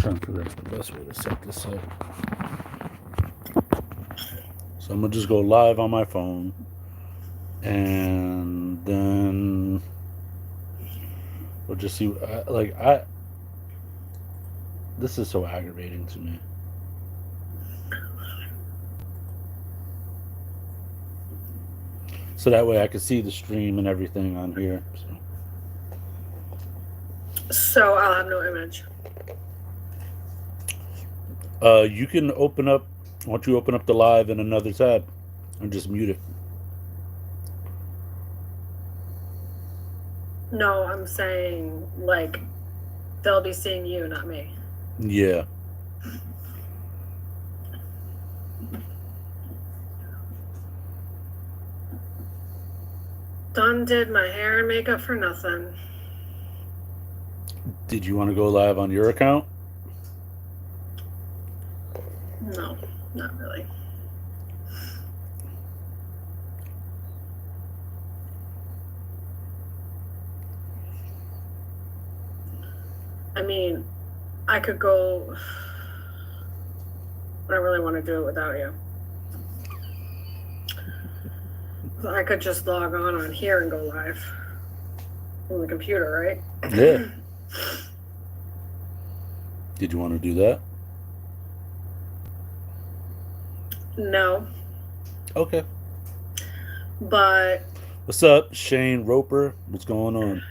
trying to figure out the best way to set this up. So I'm gonna just go live on my phone, and then we'll just see. This is so aggravating to me. So that way I can see the stream and everything on here. So I'll have no image. You can open up. Why don't you open up the live in another tab and just mute it? No, I'm saying like they'll be seeing you, not me. Yeah. Done did my hair and makeup for nothing. Did you want to go live on your account? No, not really. I mean, I could go, but I really want to do it without you. I could just log on here and go live on the computer, right? Yeah. Did you want to do that? No. Okay. But what's up, Shane Roper? What's going on?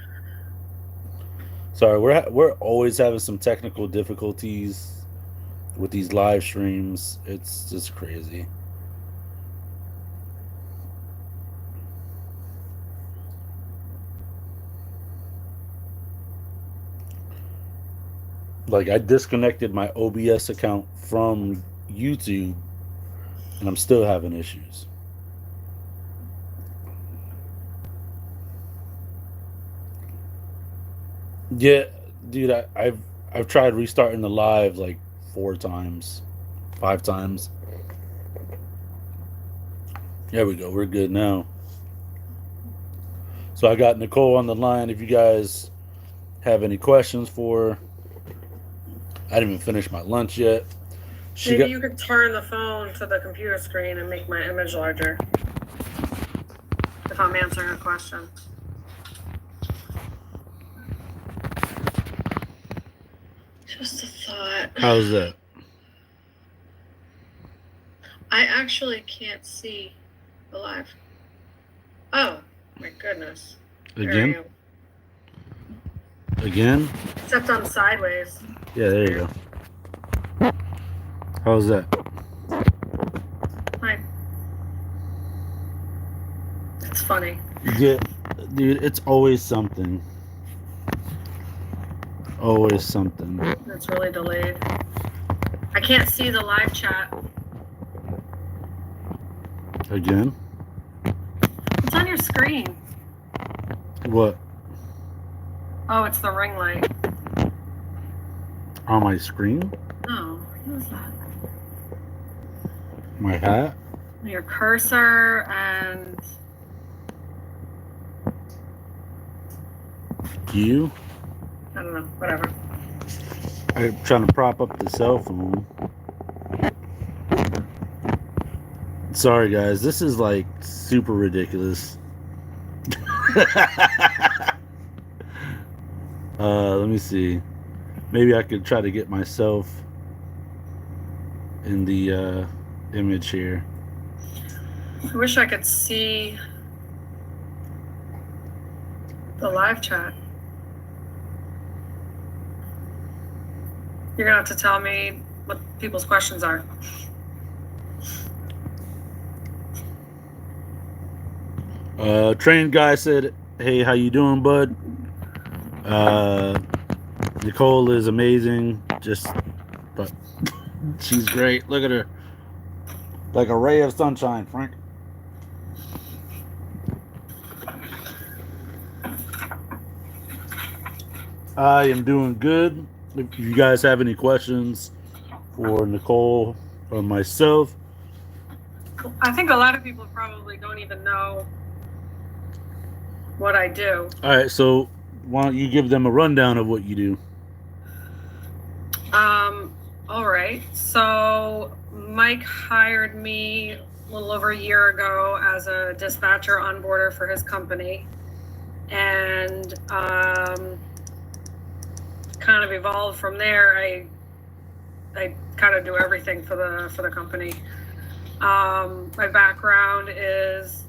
Sorry, we're always having some technical difficulties with these live streams. It's just crazy. Like, I disconnected my OBS account from YouTube, and I'm still having issues. Yeah, dude, I've tried restarting the live like 4 times, 5 times. There we go. We're good now. So I got Nicole on the line. If you guys have any questions for her. I didn't even finish my lunch yet. Maybe you could turn the phone to the computer screen and make my image larger if I'm answering a question. Just a thought. How's that? I actually can't see the live. Oh, my goodness. Again? Again? Except I'm sideways. Yeah, there you go. How's that? Fine. It's funny. Yeah, dude, it's always something. Always something. It's really delayed. I can't see the live chat. Again? It's on your screen. What? Oh, it's the ring light. On my screen? No, what is that? My hat? Your cursor and... You? I don't know, whatever. I'm trying to prop up the cell phone. Sorry, guys. This is like super ridiculous. Let me see. Maybe I could try to get myself in the image here. I wish I could see the live chat. You're going to have to tell me what people's questions are. Trained guy said, "Hey, how you doing, bud? Nicole is amazing. But she's great. Look at her, like a ray of sunshine, Frank." I am doing good. If you guys have any questions for Nicole or myself, I think a lot of people probably don't even know what I do. all right, so why don't you give them a rundown of what you do? All right. So Mike hired me a little over a year ago as a dispatcher onboarder for his company, and kind of evolved from there. I kind of do everything for the company. My background is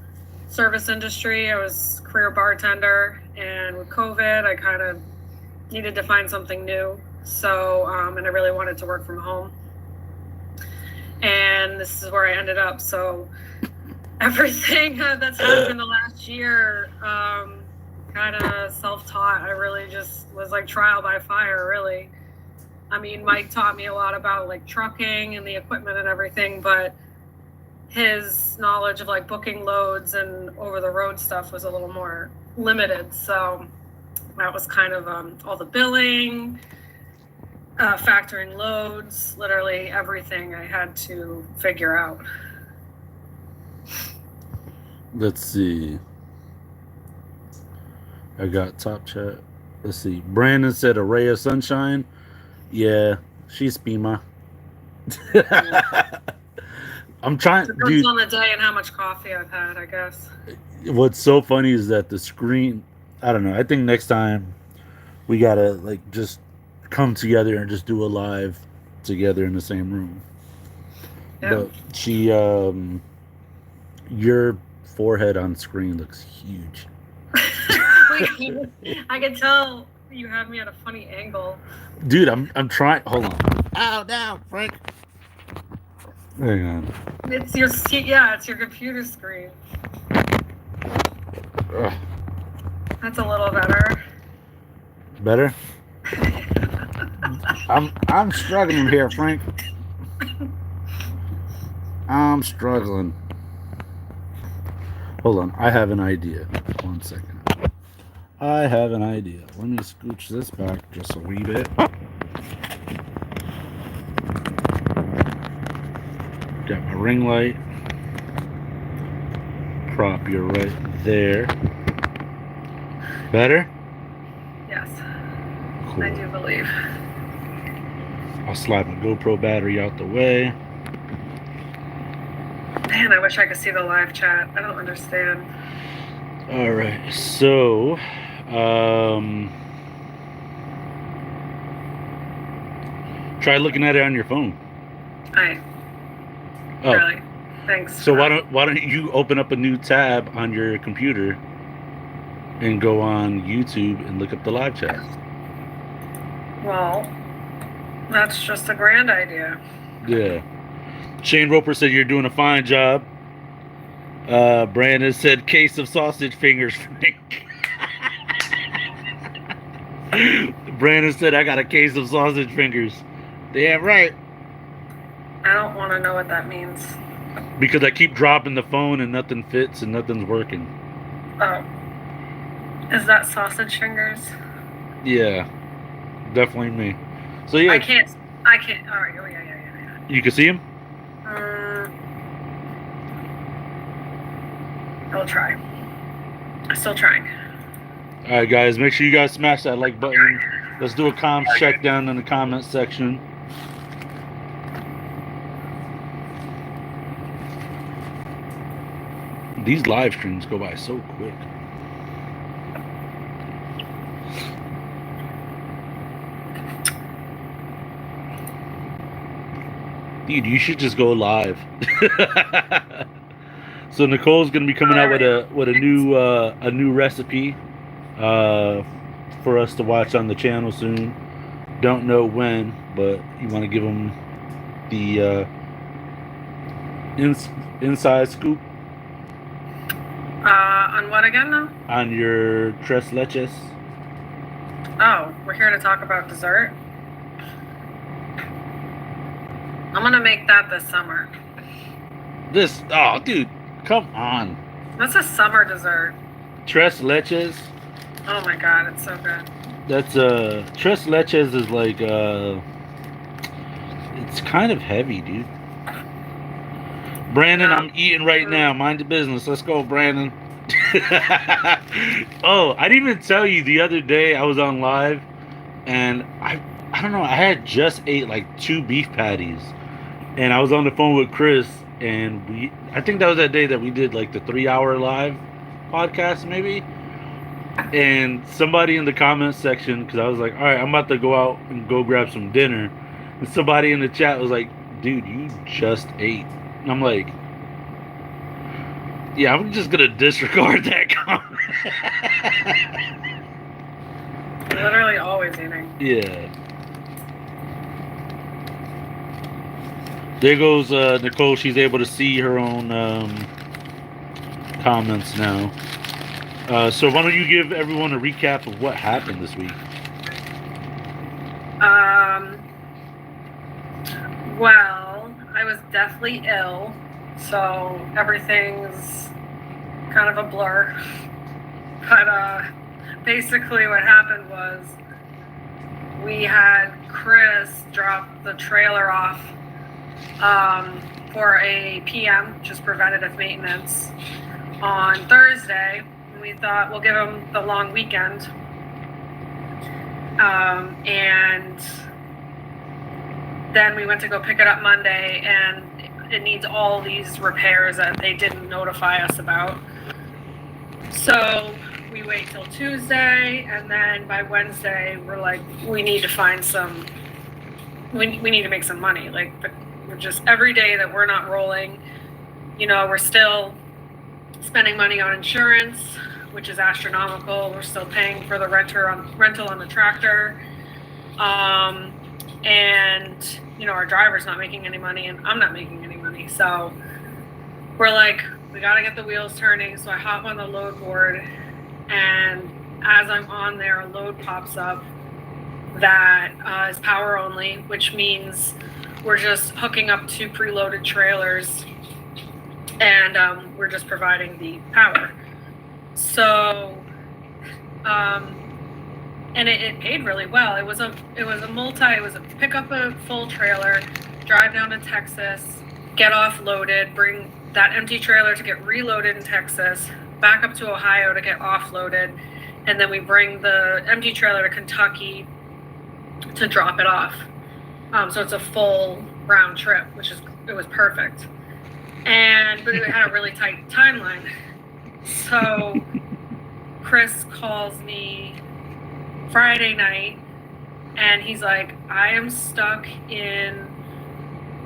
service industry. I was a career bartender, and with COVID, I kind of needed to find something new. So, and I really wanted to work from home. And this is where I ended up. So everything that's happened in the last year, kind of self-taught. I really just was like trial by fire, really. I mean, Mike taught me a lot about like trucking and the equipment and everything, but his knowledge of like booking loads and over the road stuff was a little more limited. So that was kind of all the billing, factoring loads, literally everything I had to figure out. Let's see. I got top chat. Let's see. Brandon said a ray of sunshine. Yeah, she's Pima. I'm trying. It depends on the day and how much coffee I've had, I guess. What's so funny is that the screen, I don't know. I think next time we gotta like just come together and just do a live together in the same room. Yeah. But she, your forehead on screen looks huge. Wait, I can tell you have me at a funny angle. Dude, I'm trying. Hold on. Oh no, Frank. Hang on. It's your computer screen. Ugh. That's a little better. Better? I'm struggling here, Frank. I'm struggling. Hold on, I have an idea. 1 second. I have an idea. Let me scooch this back just a wee bit. Got my ring light. Prop, you're right there. Better? Yes. Cool. I do believe. I'll slide my GoPro battery out the way. Man, I wish I could see the live chat. I don't understand. All right, so try looking at it on your phone. Really? Thanks. So why don't you open up a new tab on your computer and go on YouTube and look up the live chat? Well, that's just a grand idea. Yeah. Shane Roper said you're doing a fine job. Brandon said case of sausage fingers. Brandon said I got a case of sausage fingers. Damn right. I don't want to know what that means. Because I keep dropping the phone and nothing fits and nothing's working. Oh. Is that sausage fingers? Yeah. Definitely me. So yeah. I can't. All right. Oh, yeah. You can see him? I'll try. I'm still trying. All right, guys. Make sure you guys smash that like button. Let's do a comms check down in the comment section. These live streams go by so quick. Dude, you should just go live. So Nicole's gonna be coming out with a new recipe for us to watch on the channel soon. Don't know when, but you want to give them the inside scoop. On what again, though? On your tres leches. Oh, we're here to talk about dessert. I'm gonna make that this summer. Oh, dude, come on. That's a summer dessert. Tres leches. Oh my god, it's so good. That's tres leches is like it's kind of heavy, dude. Brandon, I'm eating right now. Mind the business. Let's go, Brandon. Oh, I didn't even tell you the other day I was on live and I don't know. I had just ate like 2 beef patties, and I was on the phone with Chris, and I think that was that day that we did like the 3 hour live podcast, maybe. And somebody in the comments section, because I was like, all right, I'm about to go out and go grab some dinner, and somebody in the chat was like, dude, you just ate. And I'm like, yeah, I'm just gonna disregard that comment. Literally always eating. Yeah. There goes Nicole. She's able to see her own comments now. So why don't you give everyone a recap of what happened this week? Well, I was deathly ill, so everything's kind of a blur. But basically what happened was we had Chris drop the trailer off for a PM, which is preventative maintenance, on Thursday. And we thought we'll give him the long weekend. And then we went to go pick it up Monday, and it needs all these repairs that they didn't notify us about. So we wait till Tuesday, and then by Wednesday, we're like, we need to find some, we need to make some money. Like, we're just, every day that we're not rolling, you know, we're still spending money on insurance, which is astronomical. We're still paying for the rental on the tractor. And, you know, our driver's not making any money, and I'm not making any money. So we're like, we got to get the wheels turning. So I hop on the load board, and as I'm on there, a load pops up that is power only, which means we're just hooking up 2 preloaded trailers, and we're just providing the power. So, and it paid really well. It was a pick up a full trailer, drive down to Texas, get offloaded, bring that empty trailer to get reloaded in Texas, back up to Ohio to get offloaded, and then we bring the empty trailer to Kentucky to drop it off. So it's a full round trip, it was perfect. But it had a really tight timeline. So Chris calls me Friday night, and he's like, I am stuck in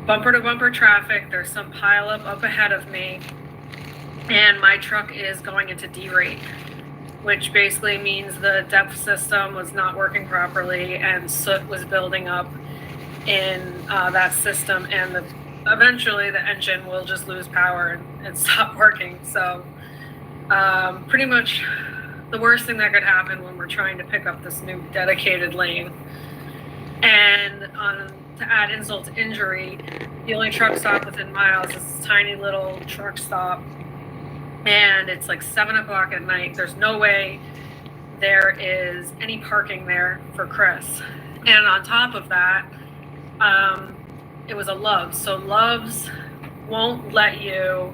bumper to bumper traffic. There's some pileup up ahead of me, and my truck is going into D-rate, which basically means the depth system was not working properly, and soot was building up in that system, and eventually the engine will just lose power and stop working. So pretty much the worst thing that could happen when we're trying to pick up this new dedicated lane. And to add insult to injury, the only truck stop within miles is this tiny little truck stop, and it's like 7 o'clock at night. There's no way there is any parking there for Chris. And on top of that, it was a Love's. So Love's won't let you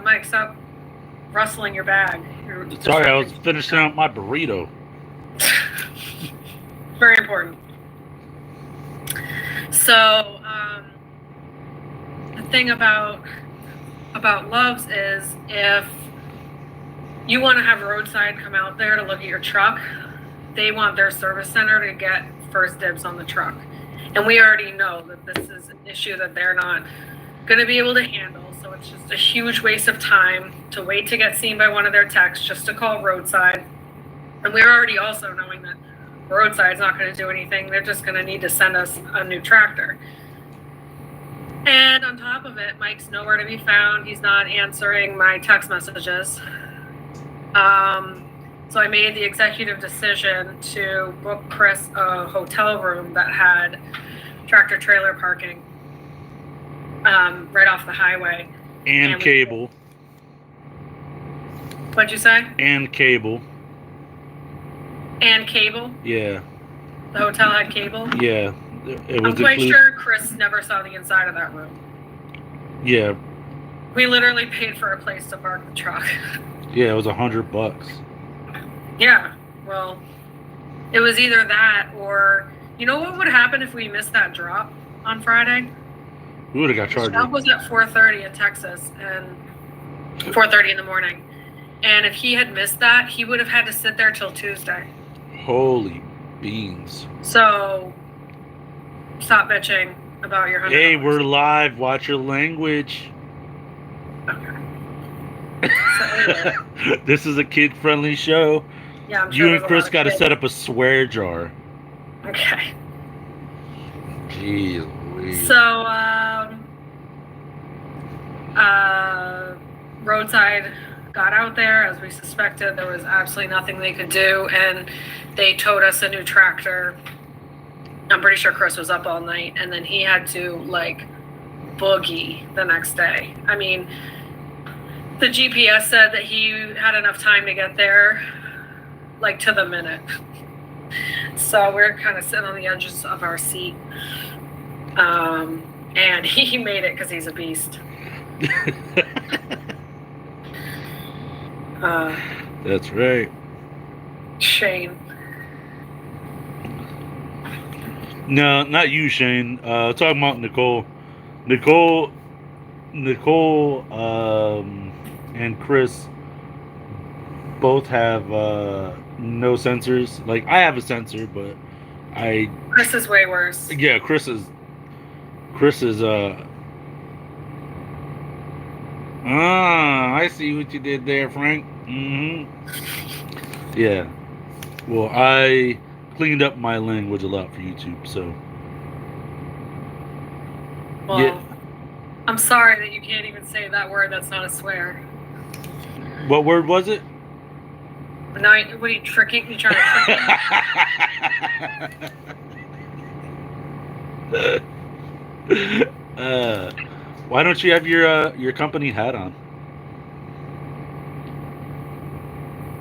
Mike, stop rustling your bag. Sorry, I was finishing up my burrito. Very important. So the thing about Love's is, if you want to have roadside come out there to look at your truck, they want their service center to get first dibs on the truck. And we already know that this is an issue that they're not going to be able to handle. So it's just a huge waste of time to wait to get seen by one of their techs just to call roadside. And we're already also knowing that roadside's not going to do anything. They're just going to need to send us a new tractor. And on top of it, Mike's nowhere to be found. He's not answering my text messages. So I made the executive decision to book Chris a hotel room that had tractor trailer parking right off the highway. And cable. What'd you say? And cable. And cable? Yeah. The hotel had cable? Yeah. It was I'm quite sure Chris never saw the inside of that room. Yeah. We literally paid for a place to park the truck. Yeah, it was $100. Yeah. Well, it was either that or, you know what would happen if we missed that drop on Friday? We would have got The charged. drop was at 4:30 in Texas, and 4:30 in the morning. And if he had missed that, he would have had to sit there till Tuesday. Holy beans. So, stop bitching about your $100. Hey, we're live. Watch your language. Okay. So, anyway. This is a kid-friendly show. Yeah, I'm sure You and Chris got to kids. set up a swear jar. Okay. Jeez Louise. So, roadside got out there, as we suspected. There was absolutely nothing they could do, and they towed us a new tractor. I'm pretty sure Chris was up all night, and then he had to, like, boogie the next day. I mean, the GPS said that he had enough time to get there, like, to the minute. So we're kind of sitting on the edges of our seat. And he made it because he's a beast. That's right. Shane. No, not you, Shane. Talking about Nicole. Nicole, and Chris both have no sensors. Like, I have a sensor, but Chris is way worse. Yeah, Chris is I see what you did there, Frank. Yeah. Well, I cleaned up my language a lot for YouTube, so. Well, yeah. I'm sorry that you can't even say that word. That's not a swear. What word was it? Now, what are you tricking? You trying to trick me? Why don't you have your company hat on?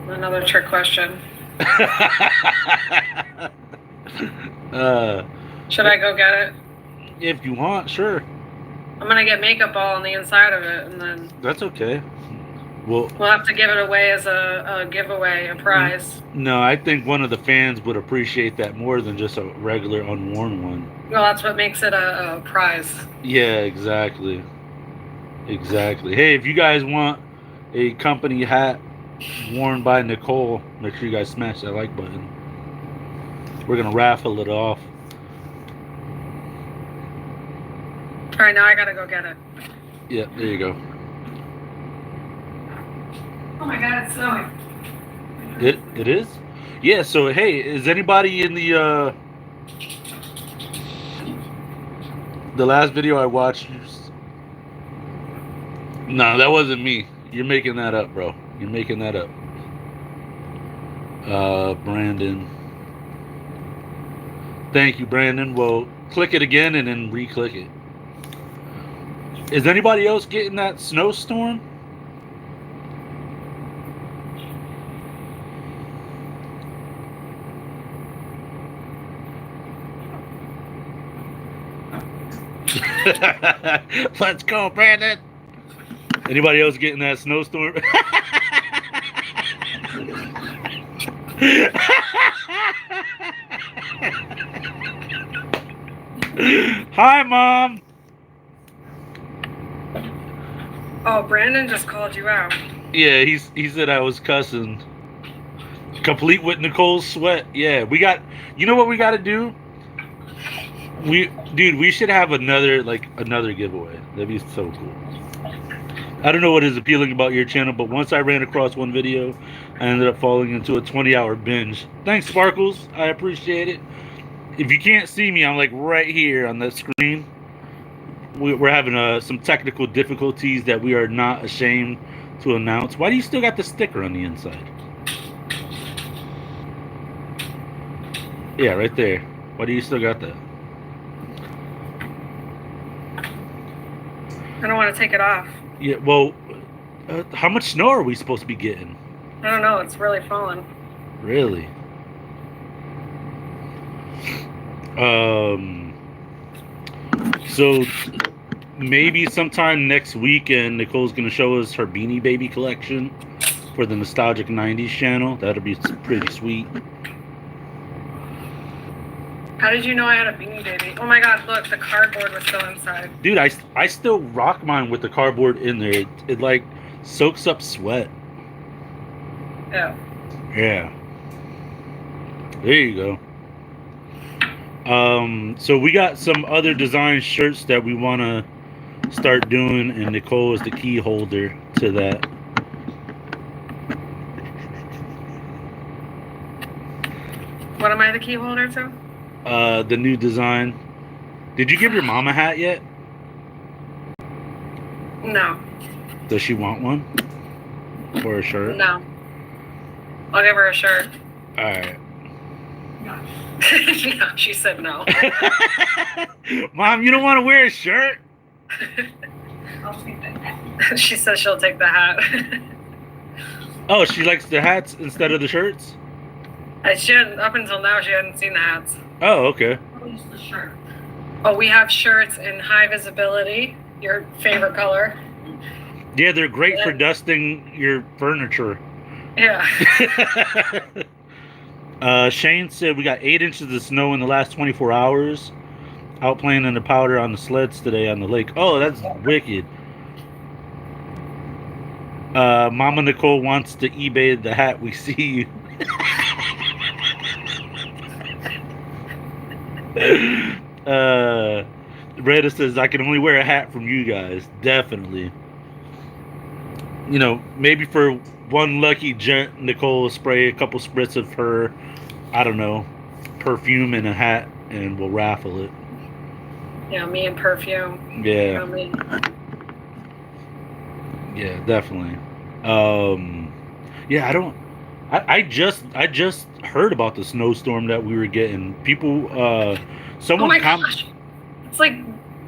Another trick question. Should I go get it? If you want, sure. I'm gonna get makeup all on the inside of it, and then that's okay. We'll have to give it away as a giveaway, a prize. No, I think one of the fans would appreciate that more than just a regular unworn one. Well, that's what makes it a prize. Yeah, exactly. Hey, if you guys want a company hat worn by Nicole, make sure you guys smash that like button. We're gonna raffle it off. All right, now I gotta go get it. Yeah, there you go. Oh my God, it's snowing. It is? Yeah, so hey, is anybody in the last video I watched? No, that wasn't me. You're making that up, bro. You're making that up. Brandon. Thank you, Brandon. Well, click it again and then re-click it. Is anybody else getting that snowstorm? Let's go, Brandon. Anybody else getting that snowstorm? Hi, Mom. Oh, Brandon just called you out. Yeah, he said I was cussing. Complete with Nicole's sweat. Yeah, we got. You know what we got to do? We should have another giveaway. That'd be so cool. I don't know what is appealing about your channel, but once I ran across one video, I ended up falling into a 20-hour binge. Thanks, Sparkles. I appreciate it. If you can't see me, I'm like right here on the screen. We're having some technical difficulties that we are not ashamed to announce. Why do you still got the sticker on the inside? Yeah, right there. Why do you still got that? I don't want to take it off. Yeah, well, how much snow are we supposed to be getting? I don't know. It's really falling. Really? So maybe sometime next weekend, Nicole's going to show us her Beanie Baby collection. for the Nostalgic 90s channel. That'll be pretty sweet. How did you know I had a Beanie Baby? Oh my god, look, the cardboard was still inside. Dude, I still rock mine with the cardboard in there. It like soaks up sweat. Yeah. Yeah. There you go. So we got some other design shirts that we want to start doing, and Nicole is the key holder to that. What am I the key holder to? The new design. Did you give your mom a hat yet? No. Does she want one? Or a shirt? No. I'll give her a shirt. Alright. No, she said no. Mom, you don't want to wear a shirt? I'll take the hat. She says she'll take the hat. Oh, she likes the hats instead of the shirts? She hadn't, up until now, she hadn't seen the hats. Oh, okay. Who's the shirt? Oh, we have shirts in high visibility, your favorite color. Yeah, they're great for dusting your furniture. Yeah. Shane said we got 8 inches of snow in the last 24 hours. Out playing in the powder on the sleds today on the lake. Oh, that's wicked. Mama Nicole wants to eBay the hat we see you. Reda says I can only wear a hat from you guys. Definitely. You know, maybe for one lucky gent, Nicole will spray a couple spritz of her, I don't know, perfume in a hat, and we'll raffle it. Yeah, me and perfume. Yeah. You know me. Yeah, definitely. Yeah, I just heard about the snowstorm that we were getting. People, someone. Oh my gosh, it's like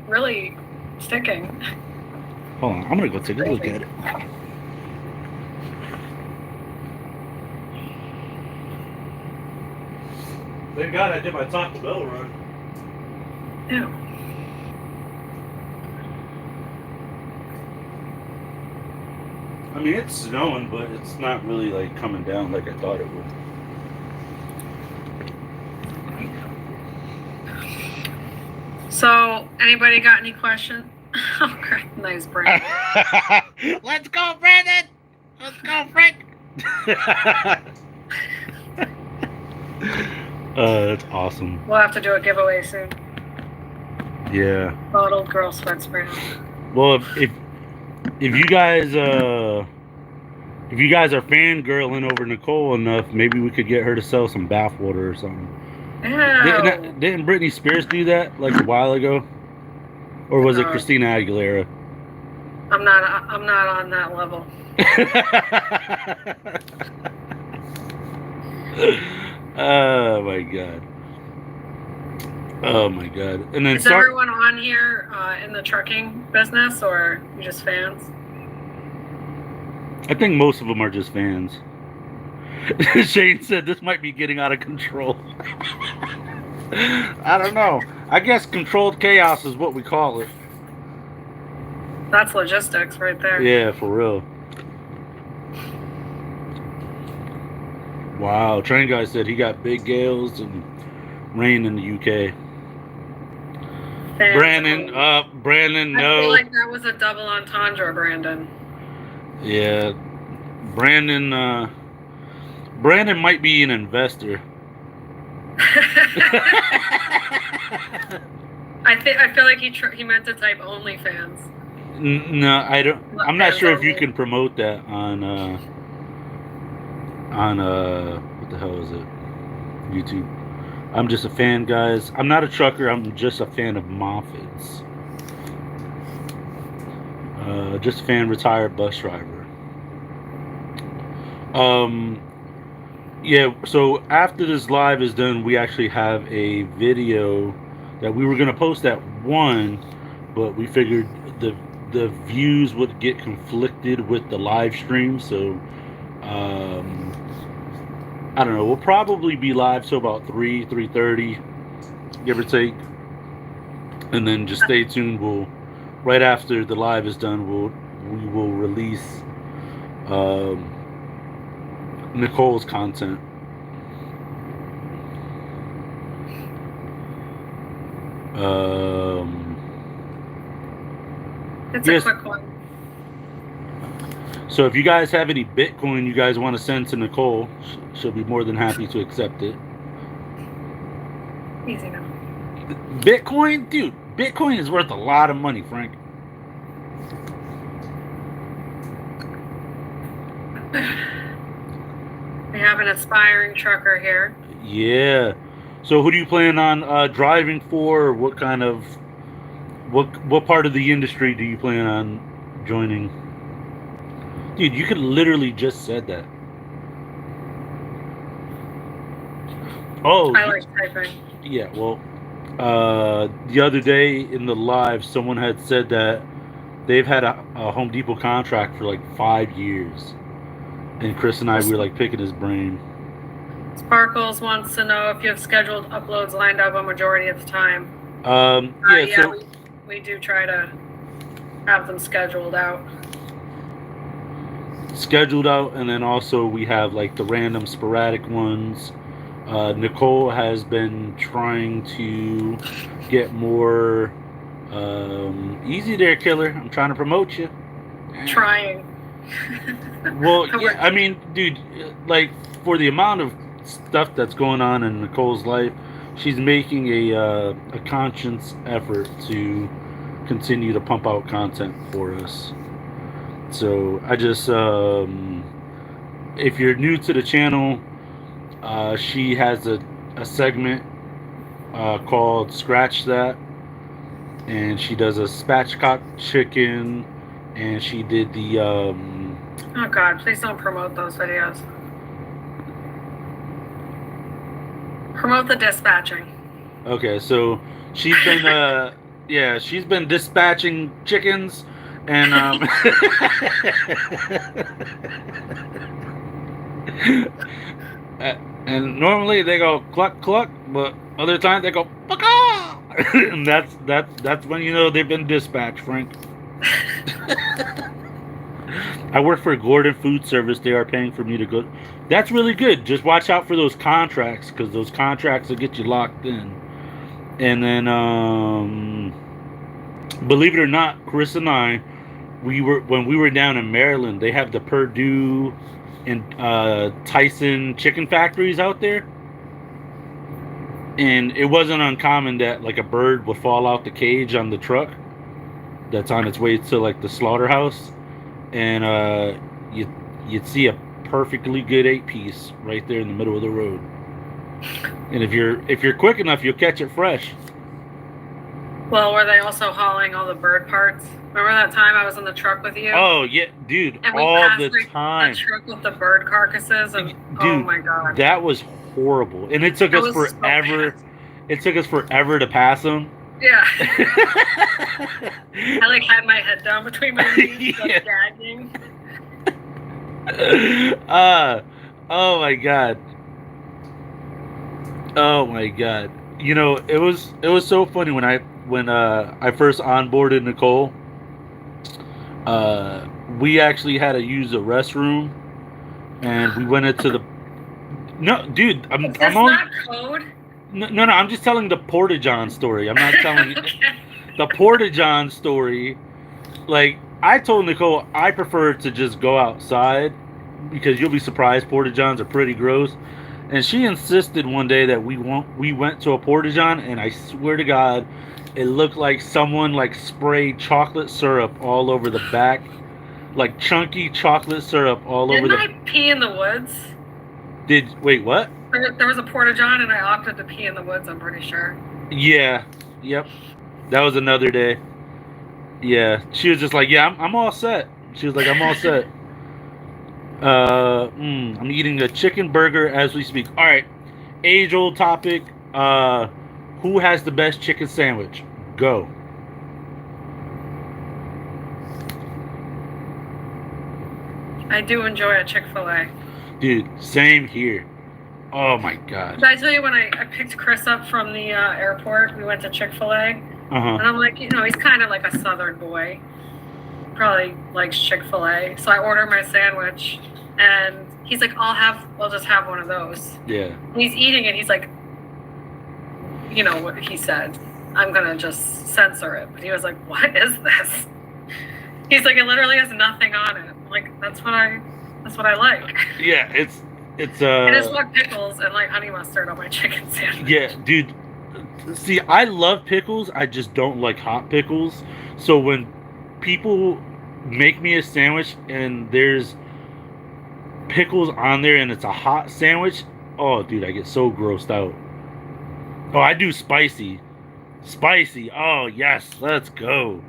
really sticking. Hold on, I'm gonna go take a look at it. Thank God I did my Taco Bell run. Ew. I mean, it's snowing, but it's not really like coming down like I thought it would. So, anybody got any questions? Oh, crap. Nice, Brandon. Let's go, Brandon! Let's go, Frank! That's awesome. We'll have to do a giveaway soon. Yeah. Bottled girl sweat spray. Well, if you guys are fangirling over Nicole enough, maybe we could get her to sell some bathwater or something. Didn't Britney Spears do that like a while ago, or was it Christina Aguilera? I'm not on that level. Oh my god. Oh my god. And then is everyone on here in the trucking business, or you just fans? I think most of them are just fans. Shane said this might be getting out of control. I don't know. I guess controlled chaos is what we call it. That's logistics right there. Yeah, for real. Wow, Train Guy said he got big gales and rain in the UK. Brandon, no. I feel like that was a double entendre, Brandon. Yeah, Brandon might be an investor. I feel like he meant to type OnlyFans. No, I don't. I'm not sure if you can promote that on what the hell is it? YouTube. I'm just a fan, guys. I'm not a trucker. I'm just a fan of Moffitt's. Just a fan, retired bus driver. Yeah, so after this live is done, we actually have a video that we were going to post at 1, but we figured the views would get conflicted with the live stream, so I don't know, we'll probably be live till about 3:30, give or take, and then just stay tuned. Right after the live is done, we will release Nicole's content. It's yes. a quick one. So if you guys have any Bitcoin you guys want to send to Nicole, she'll be more than happy to accept it. Easy now. Bitcoin? Dude, Bitcoin is worth a lot of money, Frank. We have an aspiring trucker here. Yeah. So who do you plan on driving for? Or what kind of what part of the industry do you plan on joining? Dude, you could literally just said that. Oh, I like typing. Yeah, well, the other day in the live, someone had said that they've had a Home Depot contract for like 5 years, and Chris and I we were like picking his brain. Sparkles wants to know if you have scheduled uploads lined up a majority of the time. So we do try to have them scheduled out. And then also we have like the random sporadic ones. Nicole has been trying to get more easy there, killer. I'm trying to promote you. Trying. Well, yeah, I mean, dude, like for the amount of stuff that's going on in Nicole's life, she's making a conscious effort to continue to pump out content for us. So I just, if you're new to the channel, she has a segment called Scratch That, and she does a spatchcock chicken, and she did the oh god, please don't promote those videos. Promote the dispatching. Okay, so she's been she's been dispatching chickens, and and normally they go cluck cluck, but other times they go baka, and that's when you know they've been dispatched, Frank. I work for Gordon Food Service. They are paying for me to go. That's really good. Just watch out for those contracts, because those contracts will get you locked in. And then, believe it or not, Chris and I, when we were down in Maryland, they have the Purdue and Tyson chicken factories out there, and it wasn't uncommon that like a bird would fall out the cage on the truck that's on its way to like the slaughterhouse, and you'd see a perfectly good 8-piece right there in the middle of the road. And if you're quick enough, you'll catch it fresh. Well, were they also hauling all the bird parts? Remember that time I was in the truck with you? Oh yeah, dude, and we all passed, the time. The truck with the bird carcasses, and Dude, oh my god, that was horrible, and it took us forever. It took us forever to pass them. Yeah. I like had my head down between my knees, like gagging. Oh my god. Oh my god. You know, it was so funny when I first onboarded Nicole. We actually had to use a restroom, and we went into the. No, dude, I'm on. Not code. No, I'm just telling the Porta-John story. I'm not telling okay. The Porta-John story. Like, I told Nicole I prefer to just go outside, because you'll be surprised, Porta-Johns are pretty gross. And she insisted one day that we went to a Porta-John, and I swear to God, it looked like someone like sprayed chocolate syrup all over the back, like chunky chocolate syrup all over the. Didn't I pee in the woods? Wait, what? There was a Porta-John, and I opted to pee in the woods, I'm pretty sure. Yeah, yep. That was another day. Yeah, she was just like, yeah, I'm all set. She was like, I'm all set. I'm eating a chicken burger as we speak. All right, age-old topic. Who has the best chicken sandwich? Go. I do enjoy a Chick-fil-A. Dude, same here. Oh my god. Did I tell you when I picked Chris up from the airport, we went to Chick-fil-A? And I'm like, you know, he's kind of like a southern boy. Probably likes Chick-fil-A. So I ordered my sandwich, and he's like, I'll just have one of those. Yeah. And he's eating it. He's like, you know what he said, I'm going to just censor it. But he was like, what is this? He's like, it literally has nothing on it. I'm like, that's what I like. Yeah, it's I just want pickles and like honey mustard on my chicken sandwich. Yeah, dude. See, I love pickles. I just don't like hot pickles. So when people make me a sandwich and there's pickles on there and it's a hot sandwich, oh, dude, I get so grossed out. Oh, I do spicy. Spicy. Oh, yes. Let's go.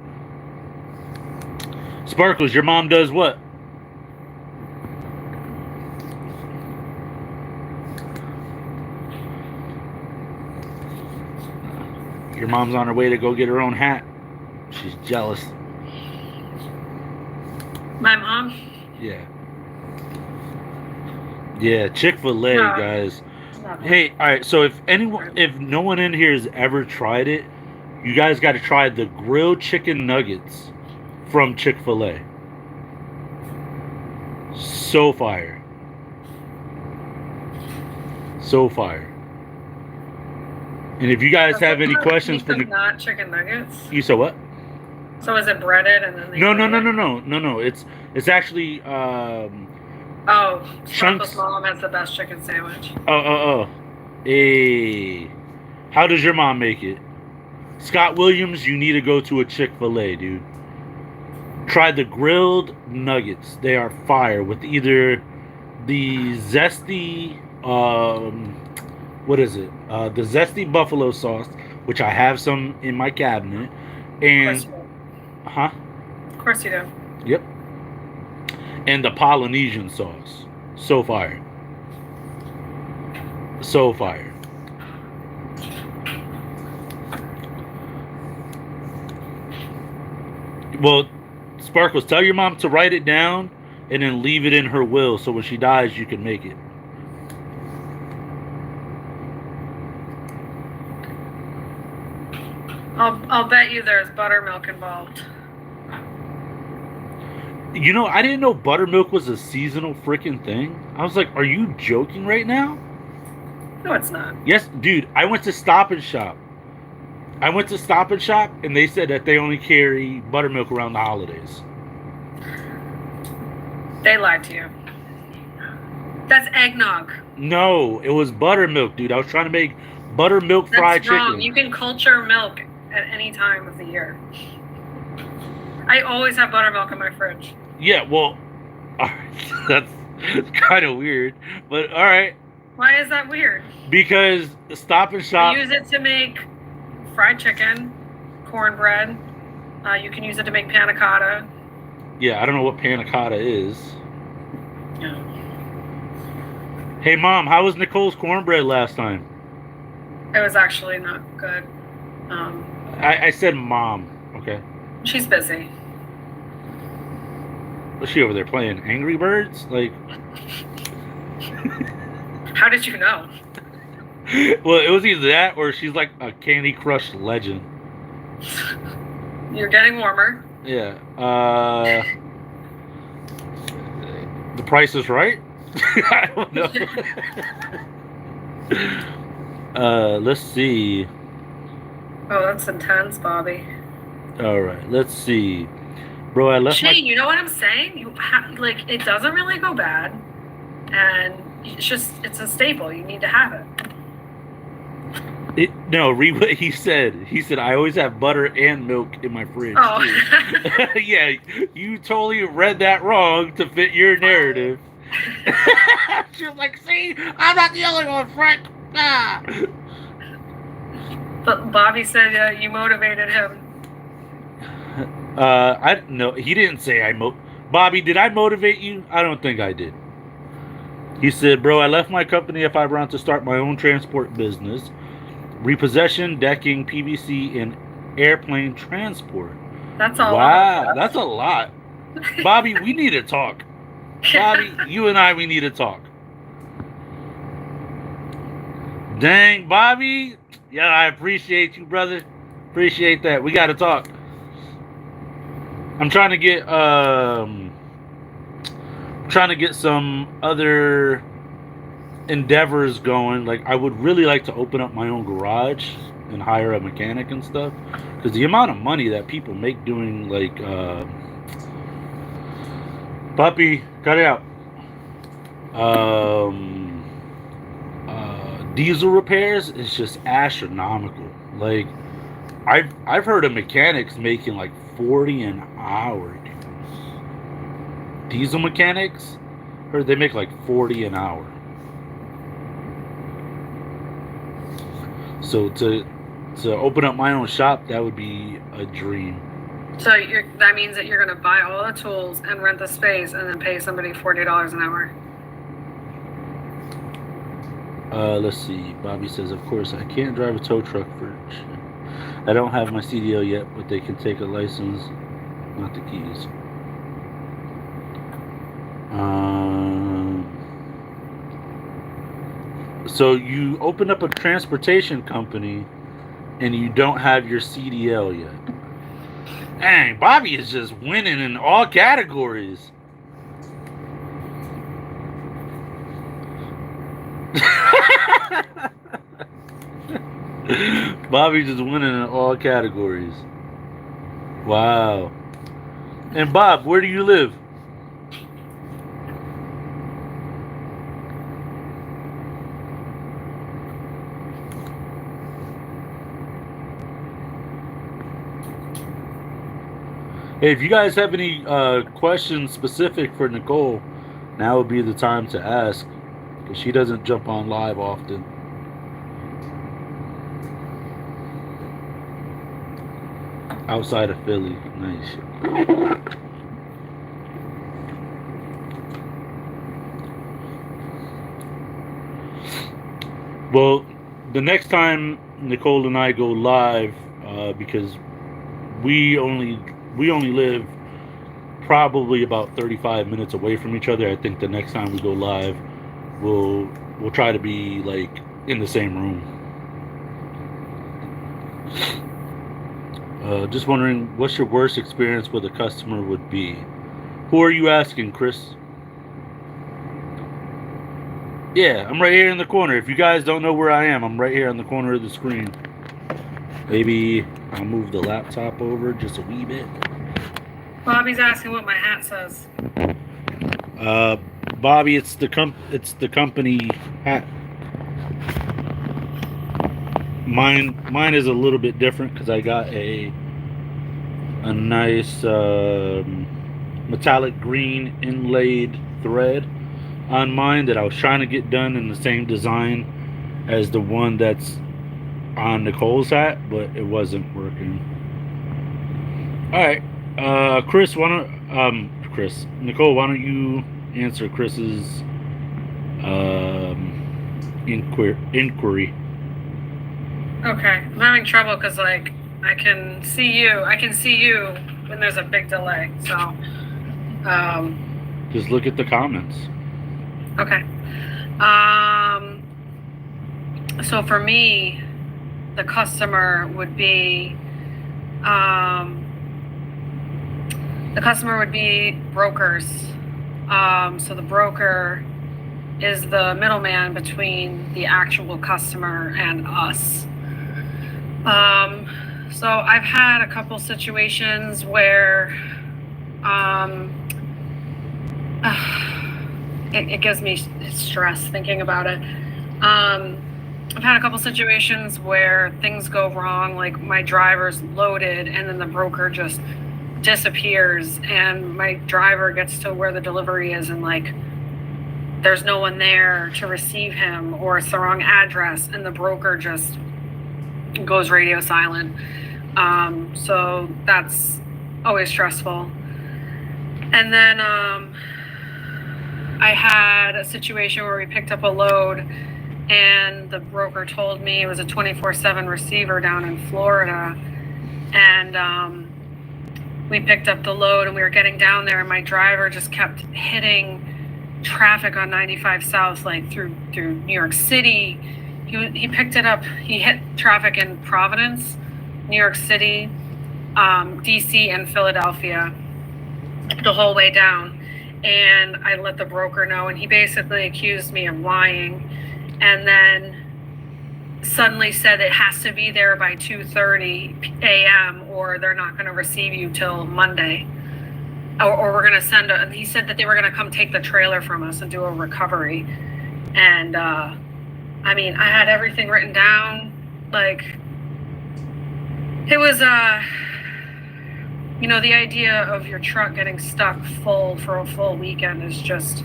Sparkles, your mom does what? Your mom's on her way to go get her own hat. She's jealous. My mom? Yeah. Yeah, Chick-fil-A, guys. Hey, all right, so if no one in here has ever tried it, you guys got to try the grilled chicken nuggets from Chick-fil-A. So fire. So fire. And if you guys have any questions for not chicken nuggets. You said what? So is it breaded and then No. It's actually Sparkle's mom has the best chicken sandwich. Hey, how does your mom make it? Scott Williams, you need to go to a Chick-fil-A, dude. Try the grilled nuggets. They are fire with either the zesty what is it? The zesty buffalo sauce, which I have some in my cabinet, and Of course you do. Yep. And the Polynesian sauce. So fire. So fire. Well, Sparkles, tell your mom to write it down and then leave it in her will so when she dies you can make it. I'll bet you there's buttermilk involved. You know, I didn't know buttermilk was a seasonal freaking thing. I was like, are you joking right now? No, it's not. Yes, dude, I went to Stop and Shop. And they said that they only carry buttermilk around the holidays. They lied to you. That's eggnog. No, it was buttermilk, dude. I was trying to make buttermilk fried chicken. You can culture milk at any time of the year. I always have buttermilk in my fridge. Yeah, well, all right, that's kind of weird, but all right. Why is that weird? Because Stop and Shop. You use it to make fried chicken, cornbread. You can use it to make panna cotta. Yeah, I don't know what panna cotta is. Yeah. Hey, Mom, how was Nicole's cornbread last time? It was actually not good. I said Mom, okay? She's busy. Was she over there playing Angry Birds? Like... How did you know? Well, it was either that or she's like a Candy Crush legend. You're getting warmer. Yeah. The Price is Right? I don't know. Let's see. Oh, that's intense, Bobby. All right, let's see. Bro, I left you know what I'm saying? It doesn't really go bad. And it's a staple. You need to have it. No, read what he said. He said, I always have butter and milk in my fridge. Oh. Yeah, you totally read that wrong to fit your narrative. She's like, see, I'm not the only one, Frank. Ah. But Bobby said you motivated him. No, he didn't say Bobby, did I motivate you? I don't think I did. He said, bro, I left my company at 5 rounds to start my own transport business. Repossession, decking, PVC, and airplane transport. That's all. Wow, that's a lot. Bobby, we need to talk. Bobby, you and I, we need to talk. Dang, Bobby. Yeah, I appreciate you, brother. Appreciate that. We got to talk. I'm trying to get trying to get some other endeavors going. Like, I would really like to open up my own garage and hire a mechanic and stuff, because the amount of money that people make doing like puppy, cut it out, diesel repairs is just astronomical. Like, I've heard of mechanics making like 40 an hour, dude. Diesel mechanics, heard they make like 40 an hour. So to open up my own shop, that would be a dream. So that means that you're going to buy all the tools and rent the space and then pay somebody $40 an hour. Let's see. Bobby says, of course, I can't drive a tow truck for shit. I don't have my CDL yet, but they can take a license, not the keys. So you open up a transportation company and you don't have your CDL yet. Dang, Bobby is just winning in all categories. Bobby just winning in all categories. Wow. And Bob, where do you live? Hey, if you guys have any questions specific for Nicole, now would be the time to ask, because she doesn't jump on live often. Outside of Philly. Nice. Well, the next time Nicole and I go live, because we only live probably about 35 minutes away from each other. I think the next time we go live, we'll try to be like in the same room. Just wondering, what's your worst experience with a customer would be? Who are you asking, Chris? Yeah, I'm right here in the corner. If you guys don't know where I am, I'm right here on the corner of the screen. Maybe I'll move the laptop over just a wee bit. Bobby's asking what my hat says. Bobby, it's the company hat. Mine is a little bit different because I got a nice metallic green inlaid thread on mine that I was trying to get done in the same design as the one that's on Nicole's hat, but it wasn't working. All right, Nicole, why don't you answer Chris's inquiry? Okay, I'm having trouble because like I can see you when there's a big delay. So, just look at the comments. Okay. So for me, the customer would be brokers. So the broker is the middleman between the actual customer and us. So I've had a couple situations where it gives me stress thinking about it. I've had a couple situations where things go wrong, like my driver's loaded and then the broker just disappears and my driver gets to where the delivery is and like there's no one there to receive him, or it's the wrong address and the broker just goes radio silent. So that's always stressful. And then I had a situation where we picked up a load and the broker told me it was a 24/7 receiver down in Florida. And we picked up the load and we were getting down there and my driver just kept hitting traffic on 95 South, like through New York City. He picked it up. He hit traffic in Providence, New York City, DC, and Philadelphia the whole way down. and I let the broker know, and he basically accused me of lying, and then suddenly said it has to be there by 2:30 a.m. or they're not going to receive you till Monday. Or we're going to he said that they were going to come take the trailer from us and do a recovery. And, I mean, I had everything written down. Like, it was, you know, the idea of your truck getting stuck full for a full weekend is just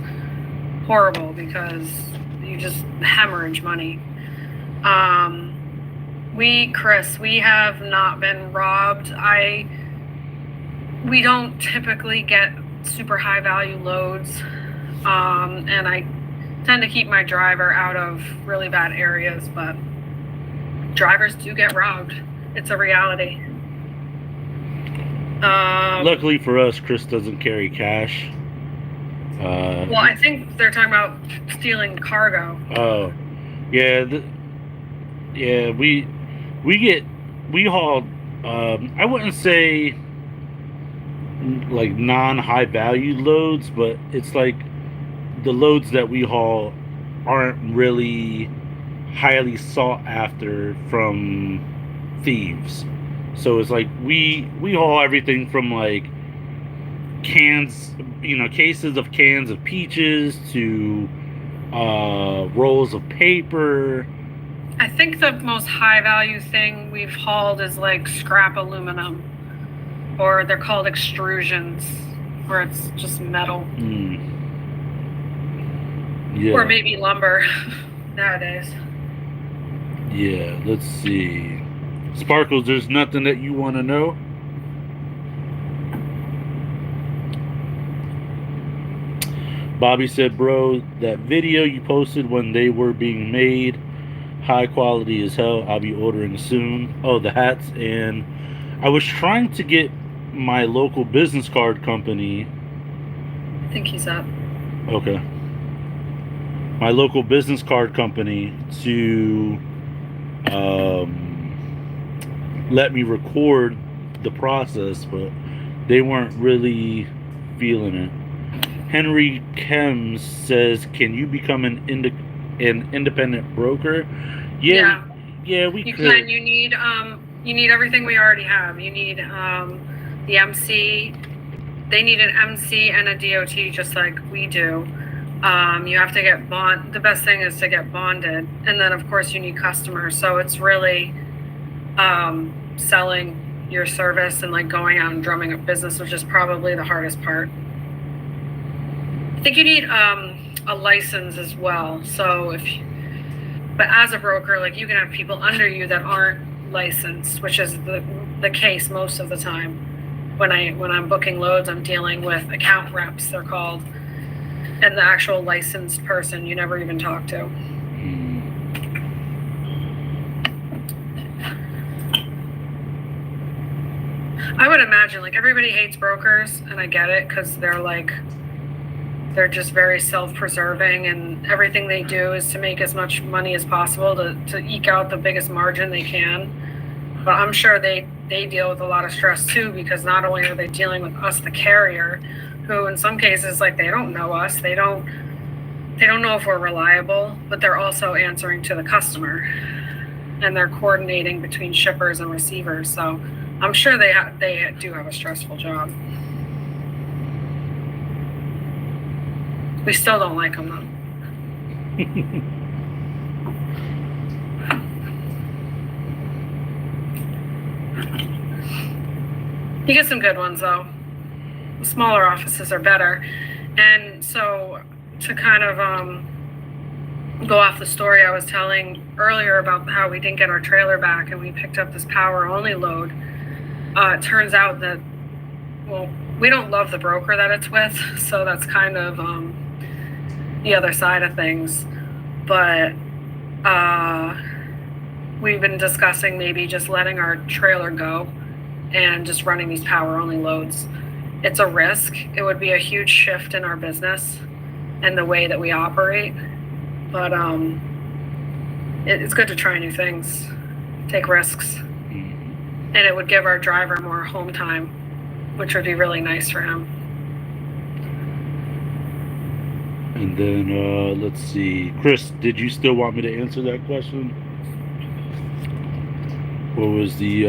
horrible because you just hemorrhage money. Chris, we have not been robbed. We don't typically get super high value loads. And I tend to keep my driver out of really bad areas, but drivers do get robbed. It's a reality. Luckily for us, Chris doesn't carry cash. Well, I think they're talking about stealing cargo. Oh, yeah. We haul. I wouldn't say like non-high value loads, but it's like the loads that we haul aren't really highly sought after from thieves. So it's like we haul everything from like cans, you know, cases of cans of peaches to rolls of paper. I think the most high value thing we've hauled is like scrap aluminum, or they're called extrusions, where it's just metal. Yeah. Or maybe lumber nowadays. Yeah, let's see. Sparkles, there's nothing that you want to know? Bobby said, bro, that video you posted when they were being made, high quality as hell. I'll be ordering soon. Oh, the hats. And I was trying to get my local business card company. I think he's up. Okay. My local business card company to let me record the process, but they weren't really feeling it. Henry Kems says, can you become an independent broker? Yeah, we you could. Can. You need everything we already have. You need the MC. They need an MC and a DOT just like we do. You have to get the best thing is to get bonded, and then of course you need customers. So it's really selling your service and like going out and drumming up business, which is probably the hardest part. I think you need a license as well. So but as a broker, like you can have people under you that aren't licensed, which is the case most of the time. When I'm booking loads, I'm dealing with account reps, they're called, and the actual licensed person you never even talk to. I would imagine like everybody hates brokers, and I get it because they're just very self-preserving, and everything they do is to make as much money as possible to eke out the biggest margin they can. But I'm sure they deal with a lot of stress too, because not only are they dealing with us, the carrier, who in some cases, like, they don't know us, they don't know if we're reliable, but they're also answering to the customer, and they're coordinating between shippers and receivers. So I'm sure they do have a stressful job. We still don't like them though. You get some good ones though. The smaller offices are better. And so to kind of go off the story I was telling earlier about how we didn't get our trailer back and we picked up this power only load, it turns out that, well, we don't love the broker that it's with, so that's kind of the other side of things. But we've been discussing maybe just letting our trailer go and just running these power only loads. It's a risk. It would be a huge shift in our business and the way that we operate. But it's good to try new things, take risks. And it would give our driver more home time, which would be really nice for him. And then let's see, Chris, did you still want me to answer that question? What was the?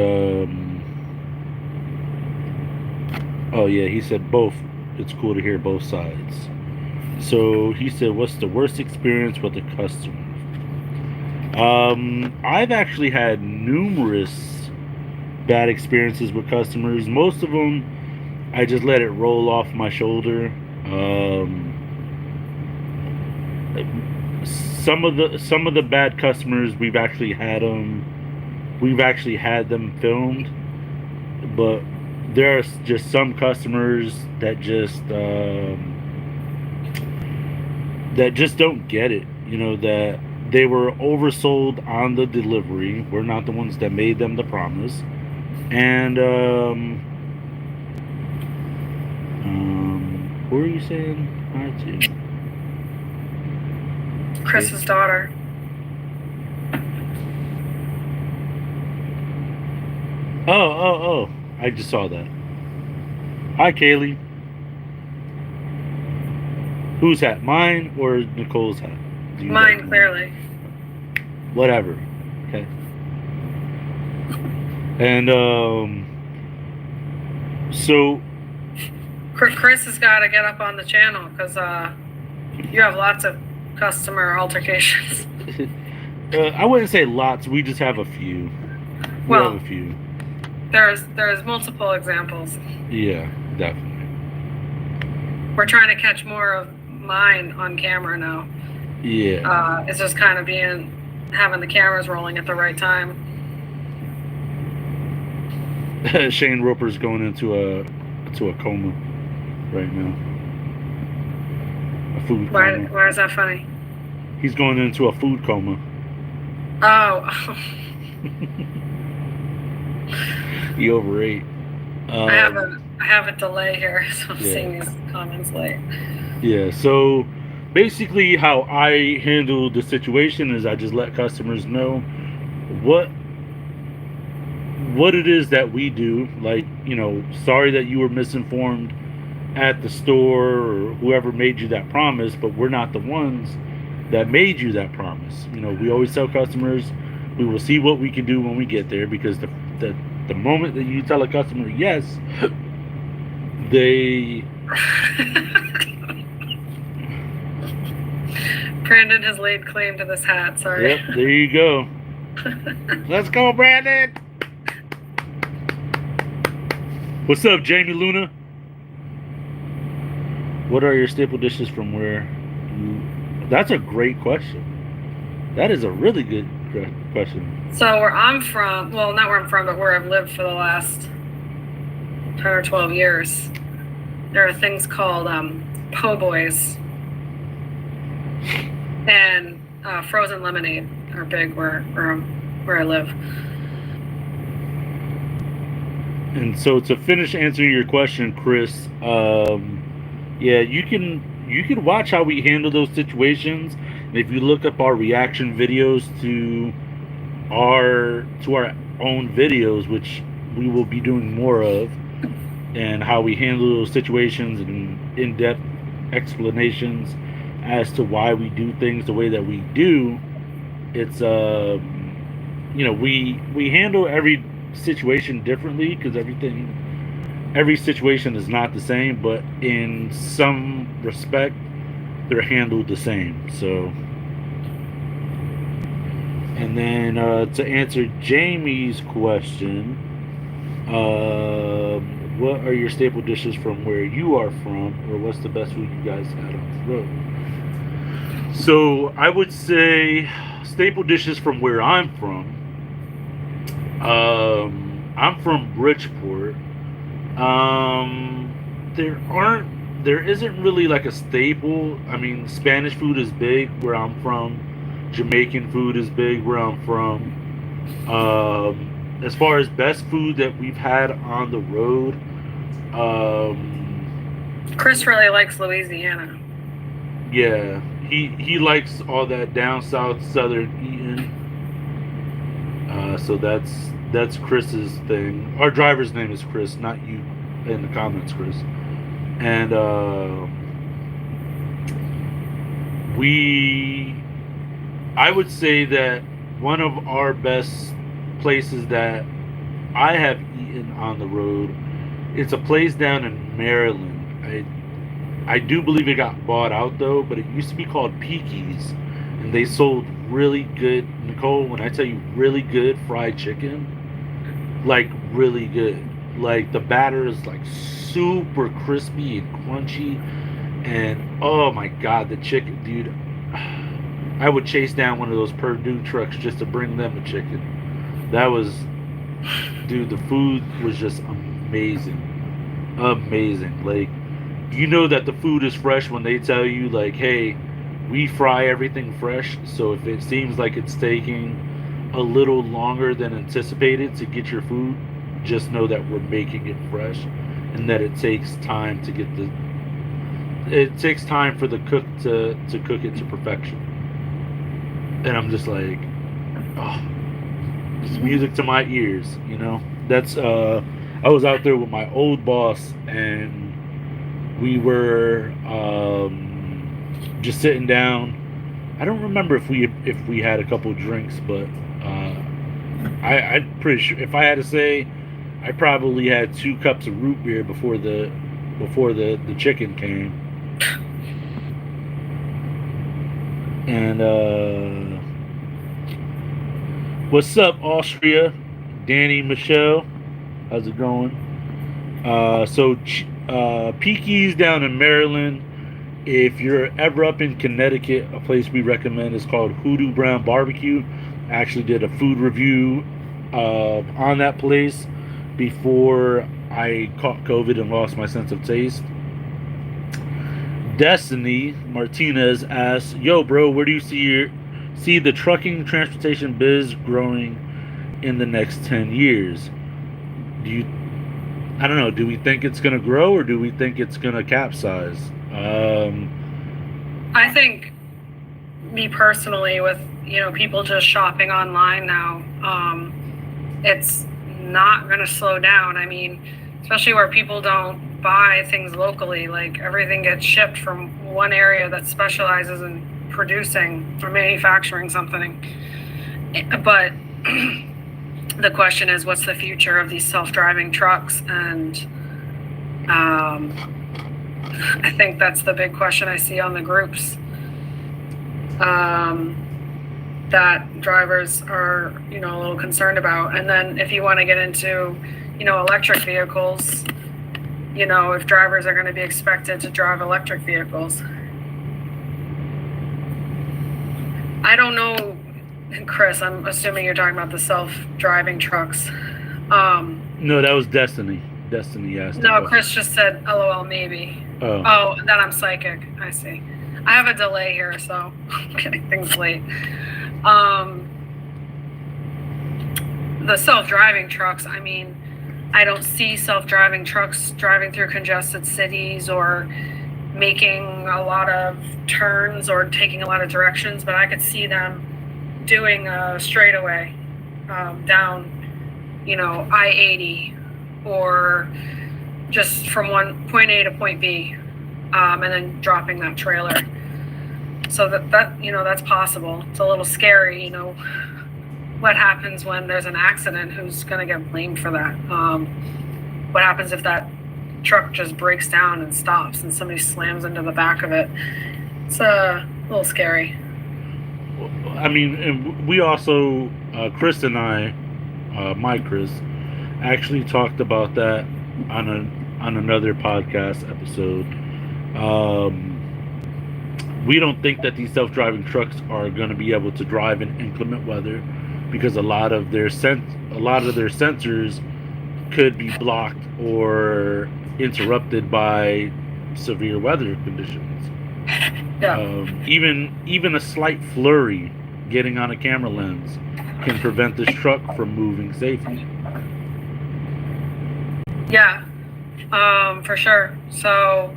Oh yeah, he said both. It's cool to hear both sides. So he said, "What's the worst experience with a customer?" I've actually had numerous bad experiences with customers. Most of them, I just let it roll off my shoulder. Some of the bad customers, we've actually had them filmed, but there are just some customers that just don't get it. You know, that they were oversold on the delivery. We're not the ones that made them the promise. And who are you saying hi to? Chris's daughter. Oh. I just saw that. Hi, Kaylee. Whose hat? Mine or Nicole's hat? Mine, clearly. Whatever. Okay. And so Chris has got to get up on the channel because you have lots of customer altercations. I wouldn't say lots. We just have a few. We have a few. There's multiple examples. Yeah, definitely. We're trying to catch more of mine on camera now. Yeah. It's just kind of having the cameras rolling at the right time. Shane Roper's going into a coma right now. A food coma. Why is that funny? He's going into a food coma. Oh. He overate. I have a delay here, so I'm seeing these comments late. Yeah, so basically how I handle the situation is I just let customers know what it is that we do. Like, you know, sorry that you were misinformed at the store or whoever made you that promise, but we're not the ones that made you that promise. You know, we always tell customers we will see what we can do when we get there, because the moment that you tell a customer yes, they Brandon has laid claim to this hat, sorry. Yep, there you go. Let's go, Brandon. What's up, Jamie Luna? What are your staple dishes from where That's a great question. That is a really good question. So where I'm from, well, not where I'm from, but where I've lived for the last 10 or 12 years, there are things called po' boys and frozen lemonade are big where I live. And so to finish answering your question, Chris, yeah, you can watch how we handle those situations. And if you look up our reaction videos to our own videos, which we will be doing more of, and how we handle those situations and in-depth explanations as to why we do things the way that we do, it's you know, we handle every situation differently, because every situation is not the same, but in some respect they're handled the same. So, and then to answer Jamie's question, what are your staple dishes from where you are from, or what's the best food you guys had on the road? So I would say staple dishes from where I'm from. I'm from Bridgeport. There isn't really like a staple. I mean, Spanish food is big where I'm from. Jamaican food is big where I'm from. As far as best food that we've had on the road, Chris really likes Louisiana. Yeah, he likes all that down south southern eating. So that's Chris's thing. Our driver's name is Chris, not you in the comments, Chris. And I would say that one of our best places that I have eaten on the road, it's a place down in Maryland. I do believe it got bought out though, but it used to be called Peaky's, and they sold really good, Nicole. When I tell you really good fried chicken, like really good. Like the batter is like super crispy and crunchy, and oh my god, the chicken, dude! I would chase down one of those Purdue trucks just to bring them a chicken. That was, dude. The food was just amazing, amazing. Like you know that the food is fresh when they tell you like, hey, we fry everything fresh. So if it seems like it's taking a little longer than anticipated to get your food, just know that we're making it fresh, and that it takes time to get the. It takes time for the cook to cook it to perfection. And I'm just like, oh, it's music to my ears, you know. That's I was out there with my old boss, and we were just sitting down. I don't remember if we had a couple drinks, but I'm pretty sure if I had to say, I probably had 2 cups of root beer before the chicken came. And what's up, Austria? Danny, Michelle, how's it going? Peaky's down in Maryland. If you're ever up in Connecticut, a place we recommend is called Hoodoo Brown Barbecue. I actually did a food review on that place before I caught COVID and lost my sense of taste. Destiny Martinez asks, "Yo, bro, where do you see the trucking transportation biz growing in the next 10 years? Do you, I don't know, do we think it's going to grow or do we think it's going to capsize?" I think, me personally, with people just shopping online now, it's not going to slow down. I mean, especially where people don't buy things locally, like everything gets shipped from one area that specializes in producing or manufacturing something. But the question is, what's the future of these self-driving trucks? And I think that's the big question I see on the groups, that drivers are a little concerned about. And then if you want to get into electric vehicles, if drivers are going to be expected to drive electric vehicles. I don't know, Chris, I'm assuming you're talking about the self-driving trucks. No, that was Destiny. Destiny asked. No, Chris just said, LOL, maybe. Oh, then I'm psychic. I see. I have a delay here, so I'm getting things late. The self-driving trucks, I mean, I don't see self-driving trucks driving through congested cities or making a lot of turns or taking a lot of directions, but I could see them doing a straightaway down, I-80, or just from one point A to point B, and then dropping that trailer. So that that's possible. It's a little scary, what happens when there's an accident? Who's going to get blamed for that? What happens if that truck just breaks down and stops and somebody slams into the back of it? It's a little scary. I mean, and we also, Chris and I, my Chris, actually talked about that on another podcast episode. We don't think that these self-driving trucks are going to be able to drive in inclement weather, because a lot of their sensors could be blocked or interrupted by severe weather conditions. Yeah. Even a slight flurry getting on a camera lens can prevent this truck from moving safely. Yeah, for sure. So,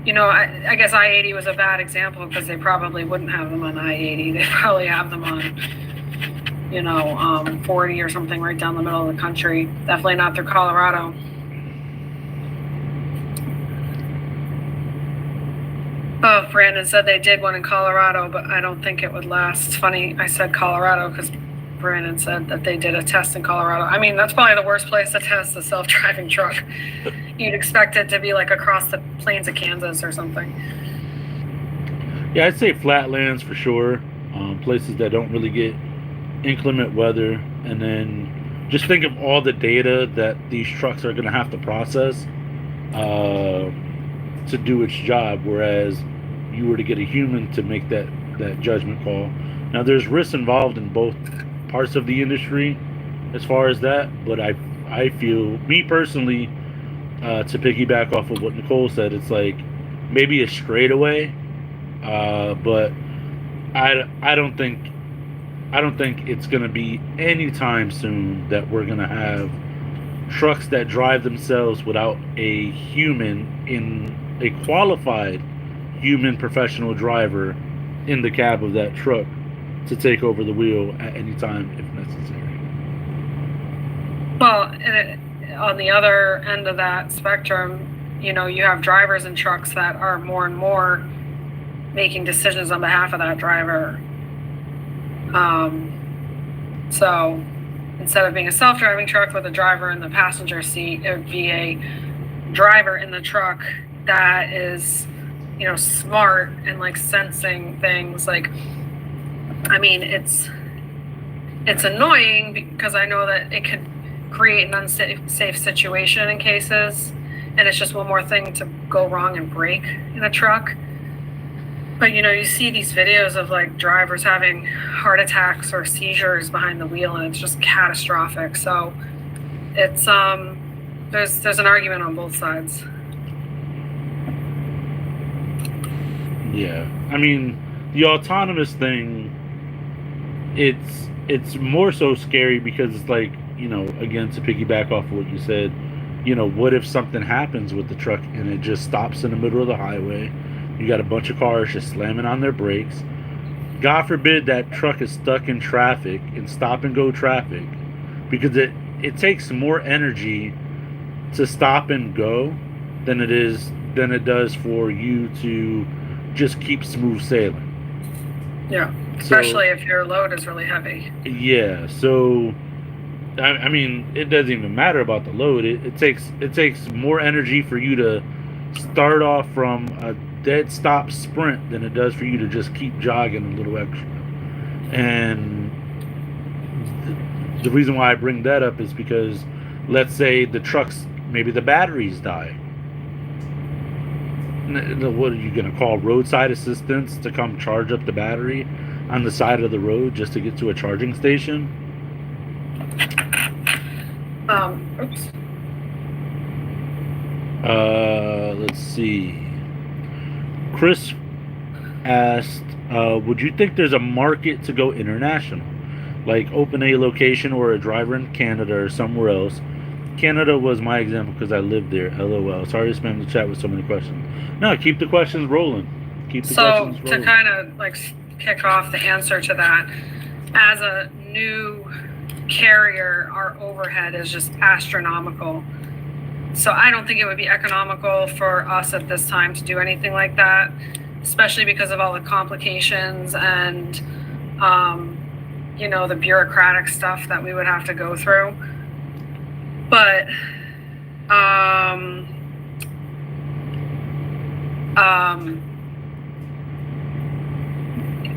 I guess I-80 was a bad example because they probably wouldn't have them on I-80. They probably have them on 40 or something right down the middle of the country. Definitely not through Colorado. Oh, Brandon said they did one in Colorado, but I don't think it would last. It's funny I said Colorado because Brandon said that they did a test in Colorado. I mean, that's probably the worst place to test a self-driving truck. You'd expect it to be like across the plains of Kansas or something. Yeah, I'd say flatlands for sure. Places that don't really get inclement weather, and then just think of all the data that these trucks are going to have to process to do its job. Whereas you were to get a human to make that judgment call. Now, there's risks involved in both parts of the industry as far as that, but I feel, me personally, to piggyback off of what Nicole said, it's like maybe a straightaway, but I don't think it's going to be anytime soon that we're going to have trucks that drive themselves without a human, in a qualified human professional driver in the cab of that truck to take over the wheel at any time if necessary. Well, on the other end of that spectrum, you have drivers in trucks that are more and more making decisions on behalf of that driver. So instead of being a self-driving truck with a driver in the passenger seat, it would be a driver in the truck that is, smart and like sensing things. Like, I mean, it's annoying because I know that it could create an unsafe situation in cases, and it's just one more thing to go wrong and break in a truck. But you see these videos of like drivers having heart attacks or seizures behind the wheel, and it's just catastrophic. So it's there's an argument on both sides. Yeah, I mean, the autonomous thing, it's more so scary because it's like, again, to piggyback off of what you said, what if something happens with the truck and it just stops in the middle of the highway? You got a bunch of cars just slamming on their brakes. God forbid that truck is stuck in traffic, in stop and go traffic, because it takes more energy to stop and go than it does for you to just keep smooth sailing. Yeah, especially if your load is really heavy. Yeah, so I mean, it doesn't even matter about the load. It takes more energy for you to start off from a dead stop sprint than it does for you to just keep jogging a little extra. And the reason why I bring that up is because, let's say the trucks, maybe the batteries die. What are you going to call roadside assistance to come charge up the battery on the side of the road just to get to a charging station? Oops. Let's see. Chris asked, would you think there's a market to go international? Like open a location or a driver in Canada or somewhere else? Canada was my example because I lived there. LOL. Sorry to spam the chat with so many questions. No, keep the questions rolling. So to kind of like kick off the answer to that, as a new carrier, our overhead is just astronomical. So I don't think it would be economical for us at this time to do anything like that, especially because of all the complications and, the bureaucratic stuff that we would have to go through. But,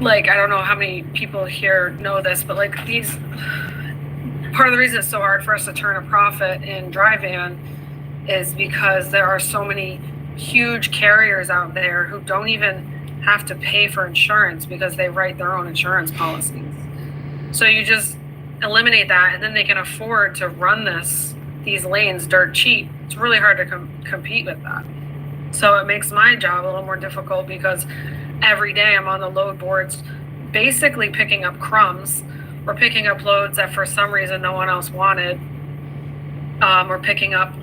like, I don't know how many people here know this, but like part of the reason it's so hard for us to turn a profit in dry van is because there are so many huge carriers out there who don't even have to pay for insurance because they write their own insurance policies. So you just eliminate that, and then they can afford to run these lanes dirt cheap. It's really hard to compete with that. So it makes my job a little more difficult because every day I'm on the load boards basically picking up crumbs or picking up loads that for some reason no one else wanted, or picking up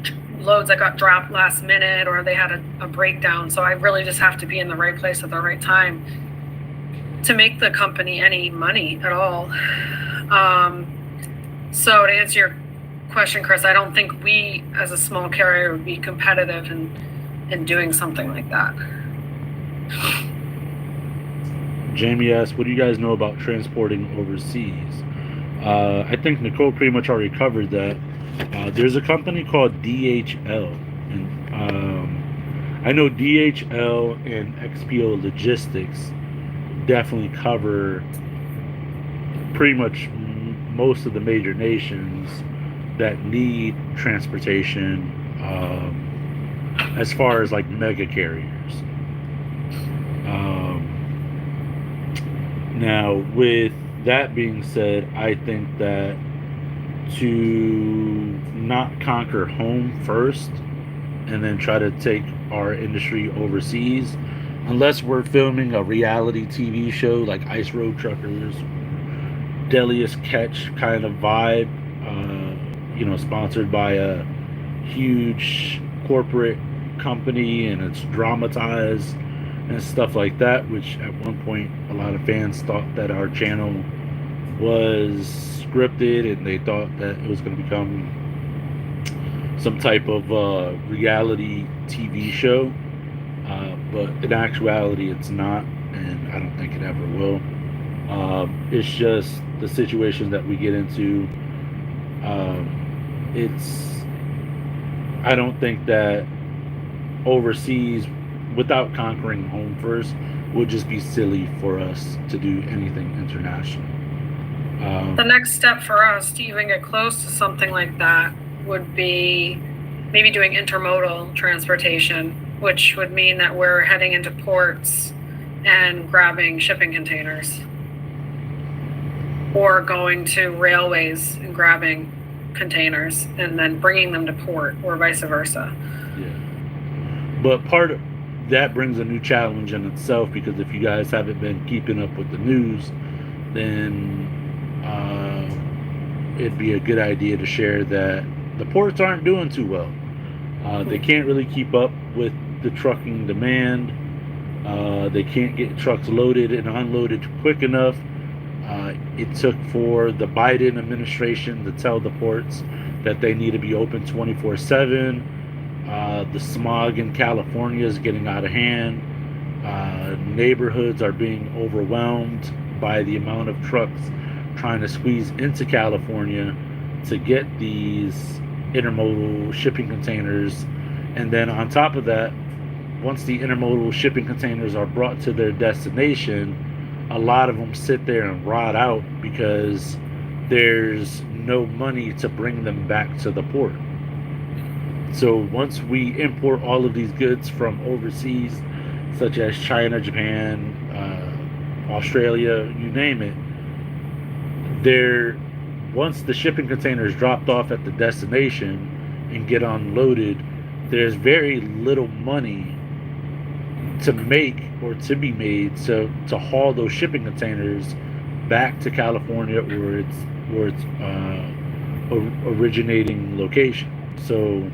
loads that got dropped last minute or they had a breakdown. So I really just have to be in the right place at the right time to make the company any money at all. So to answer your question, Chris, I don't think we as a small carrier would be competitive in doing something like that. Jamie asks, what do you guys know about transporting overseas? I think Nicole pretty much already covered that. There's a company called DHL, and I know DHL and XPO Logistics definitely cover pretty much most of the major nations that need transportation, as far as like mega carriers. Now, with that being said, I think that to not conquer home first and then try to take our industry overseas, unless we're filming a reality TV show like Ice Road Truckers, Deadliest Catch kind of vibe, sponsored by a huge corporate company and it's dramatized and stuff like that, which at one point a lot of fans thought that our channel was scripted and they thought that it was going to become some type of reality TV show. But in actuality, it's not, and I don't think it ever will. It's just the situations that we get into. I don't think that overseas, without conquering home first, would just be silly for us to do anything international. The next step for us to even get close to something like that would be maybe doing intermodal transportation, which would mean that we're heading into ports and grabbing shipping containers, or going to railways and grabbing containers and then bringing them to port, or vice versa. Yeah. But part of that brings a new challenge in itself, because if you guys haven't been keeping up with the news, then it'd be a good idea to share that the ports aren't doing too well. They can't really keep up with the trucking demand. They can't get trucks loaded and unloaded quick enough. It took for the Biden administration to tell the ports that they need to be open 24/7. The smog in California is getting out of hand. Neighborhoods are being overwhelmed by the amount of trucks trying to squeeze into California to get these intermodal shipping containers. And then on top of that, once the intermodal shipping containers are brought to their destination, a lot of them sit there and rot out because there's no money to bring them back to the port. So once we import all of these goods from overseas, such as China, Japan, Australia, you name it, once the shipping containers dropped off at the destination and get unloaded, there's very little money to make or to be made to haul those shipping containers back to California or its originating location. So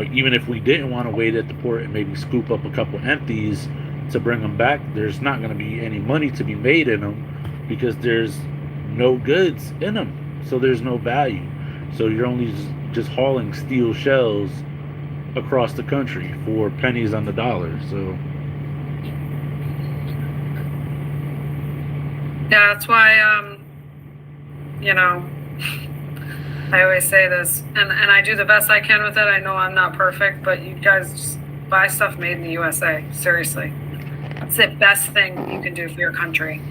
even if we didn't want to wait at the port and maybe scoop up a couple empties to bring them back, there's not going to be any money to be made in them because there's no goods in them, so there's no value. So you're only just hauling steel shells across the country for pennies on the dollar. So yeah, that's why I always say this, and I do the best I can with it. I know I'm not perfect, but you guys just buy stuff made in the USA. Seriously, it's the best thing you can do for your country.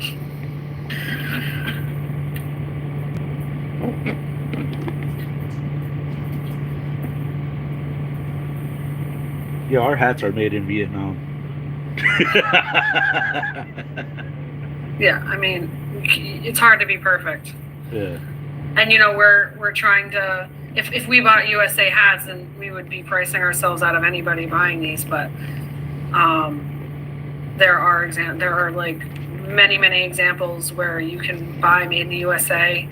Yeah, our hats are made in Vietnam. Yeah, I mean, it's hard to be perfect. Yeah. And we're trying to. If we bought USA hats, then we would be pricing ourselves out of anybody buying these. But there are like many examples where you can buy made in the USA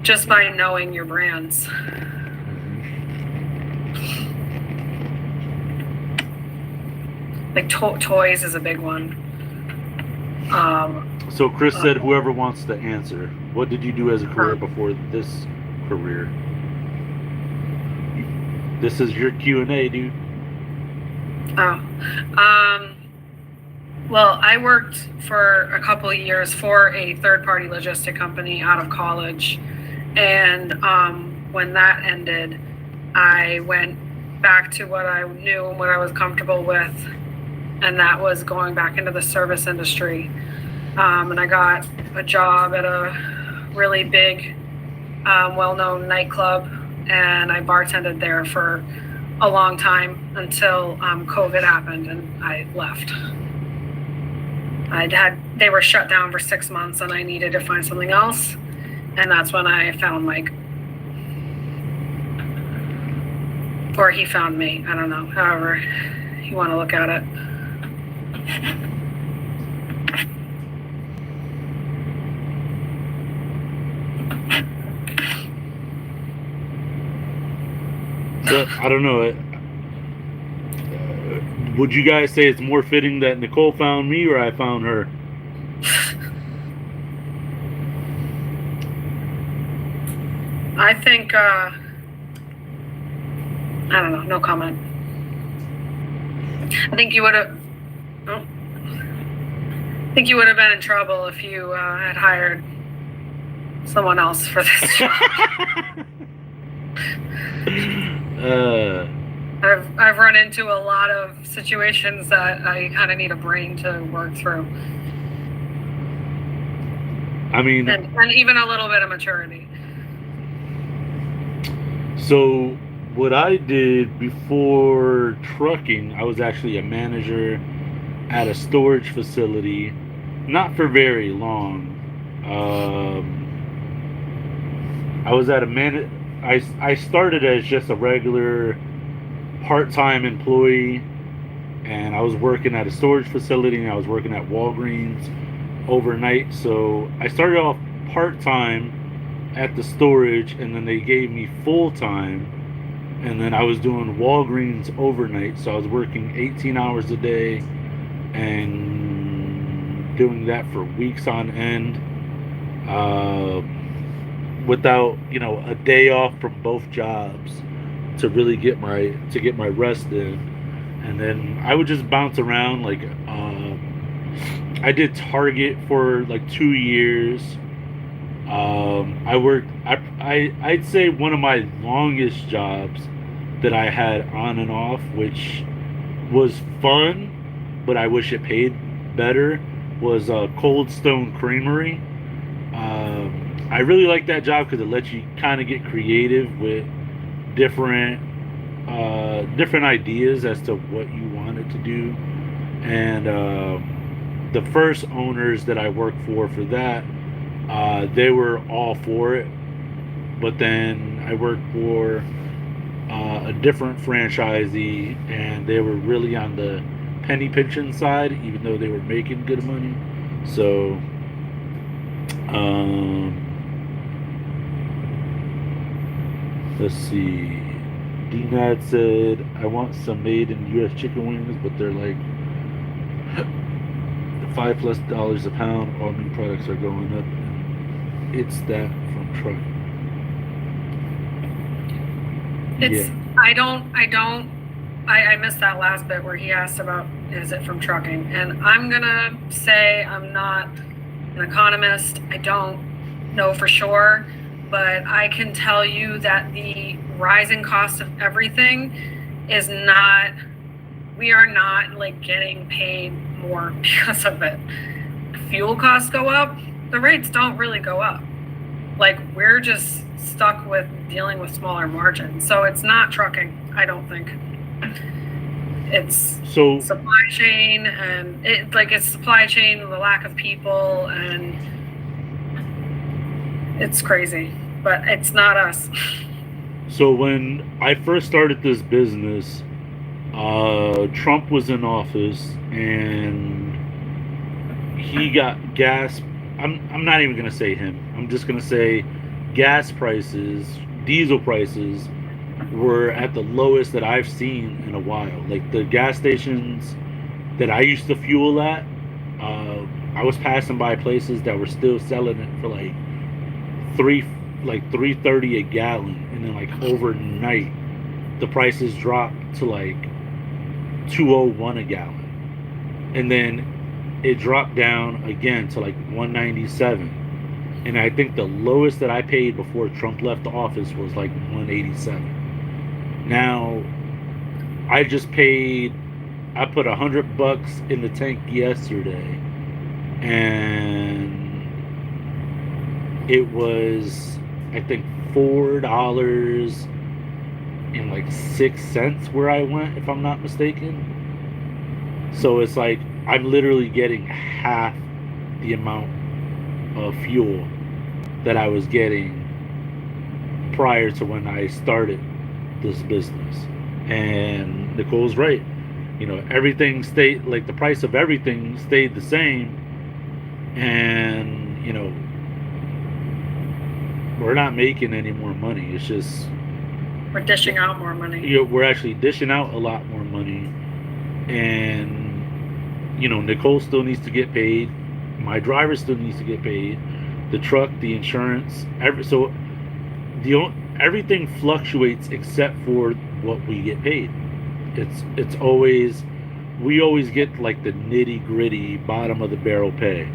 just by knowing your brands. Like toys is a big one. So Chris said, whoever wants to answer, what did you do as a career before this career? This is your Q&A, dude. Well, I worked for a couple of years for a third-party logistic company out of college, and when that ended, I went back to what I knew and what I was comfortable with, and that was going back into the service industry. And I got a job at a really big, well-known nightclub, and I bartended there for a long time until COVID happened and I left. They were shut down for 6 months and I needed to find something else. And that's when I found Mike. Or he found me, I don't know, however you want to look at it. So, I don't know. Would you guys say it's more fitting that Nicole found me or I found her? I think, I don't know, no comment. I think you would have been in trouble if you had hired someone else for this job. I've run into a lot of situations that I kind of need a brain to work through. I mean, and even a little bit of maturity. So what I did before trucking, I was actually a manager at a storage facility, not for very long. I was at I started as just a regular part-time employee, and I was working at a storage facility and I was working at Walgreens overnight. So I started off part-time at the storage, and then they gave me full-time, and then I was doing Walgreens overnight. So I was working 18 hours a day and doing that for weeks on end, without a day off from both jobs to really get my rest in. And then I would just bounce around. Like I did Target for like 2 years. I worked. I'd say one of my longest jobs that I had on and off, which was fun, but I wish it paid better, was Cold Stone Creamery. I really like that job because it lets you kind of get creative with different ideas as to what you want it to do. And the first owners that I worked for that, they were all for it. But then I worked for a different franchisee, and they were really on the penny pinching side, even though they were making good money. So let's see. DNAD said, I want some made in U.S. chicken wings, but they're like $5+ a pound. All meat products are going up. It's that from trucking. It's I missed that last bit where he asked about, is it from trucking? And I'm gonna say I'm not an economist. I don't know for sure, but I can tell you that the rising cost of everything is not, we are not like getting paid more because of it. Fuel costs go up, the rates don't really go up. Like, we're just stuck with dealing with smaller margins. So it's not trucking, I don't think. It's supply chain, and it's supply chain, the lack of people, and it's crazy, but it's not us. So when I first started this business, Trump was in office, and he got gas. I'm not even gonna say him. I'm just gonna say gas prices, diesel prices were at the lowest that I've seen in a while. Like, the gas stations that I used to fuel at, I was passing by places that were still selling it for like $3.30 a gallon, and then like overnight the prices dropped to like $2.01 a gallon. And then it dropped down again to like 197. And I think the lowest that I paid before Trump left the office was like 187. Now, I put $100 in the tank yesterday, and it was, I think, $4.06 where I went, if I'm not mistaken. So it's like I'm literally getting half the amount of fuel that I was getting prior to when I started this business. And Nicole's right. Everything stayed, like the price of everything stayed the same. And, we're not making any more money. It's just we're dishing out more money. We're actually dishing out a lot more money. And, Nicole still needs to get paid. My driver still needs to get paid. The truck, the insurance, everything fluctuates except for what we get paid. It's always, we always get like the nitty gritty bottom of the barrel pay.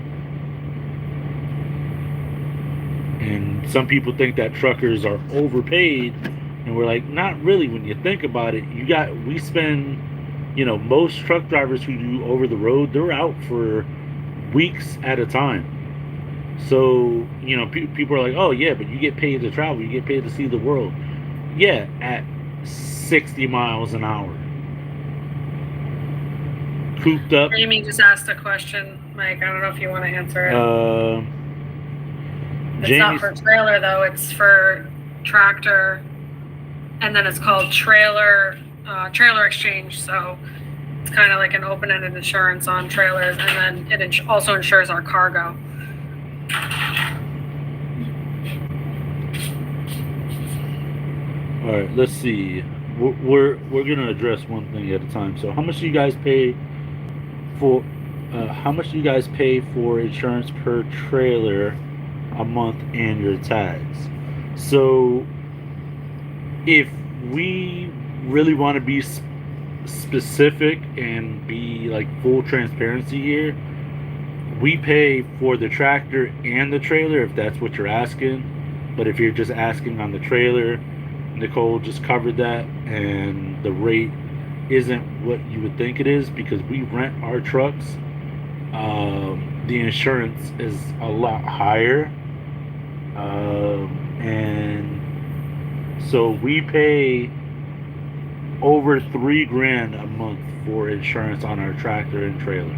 And some people think that truckers are overpaid, and we're like, not really. When you think about it, we spend, most truck drivers who do over the road, they're out for weeks at a time. So, people are like, oh yeah, but you get paid to travel, you get paid to see the world. Yeah, at 60 miles an hour. Cooped up. Amy just asked a question, Mike. I don't know if you want to answer it. It's not for trailer though, it's for tractor, and then it's called trailer exchange. So it's kind of like an open-ended insurance on trailers, and then it also insures our cargo. All right, let's see. We're gonna address one thing at a time. So, how much do you guys pay for? How much do you guys pay for insurance per trailer a month and your tags? So, if we really want to be specific and be like full transparency here, we pay for the tractor and the trailer if that's what you're asking. But if you're just asking on the trailer, Nicole just covered that, and the rate isn't what you would think it is because we rent our trucks. The insurance is a lot higher, and so we pay over $3,000 a month for insurance on our tractor and trailer.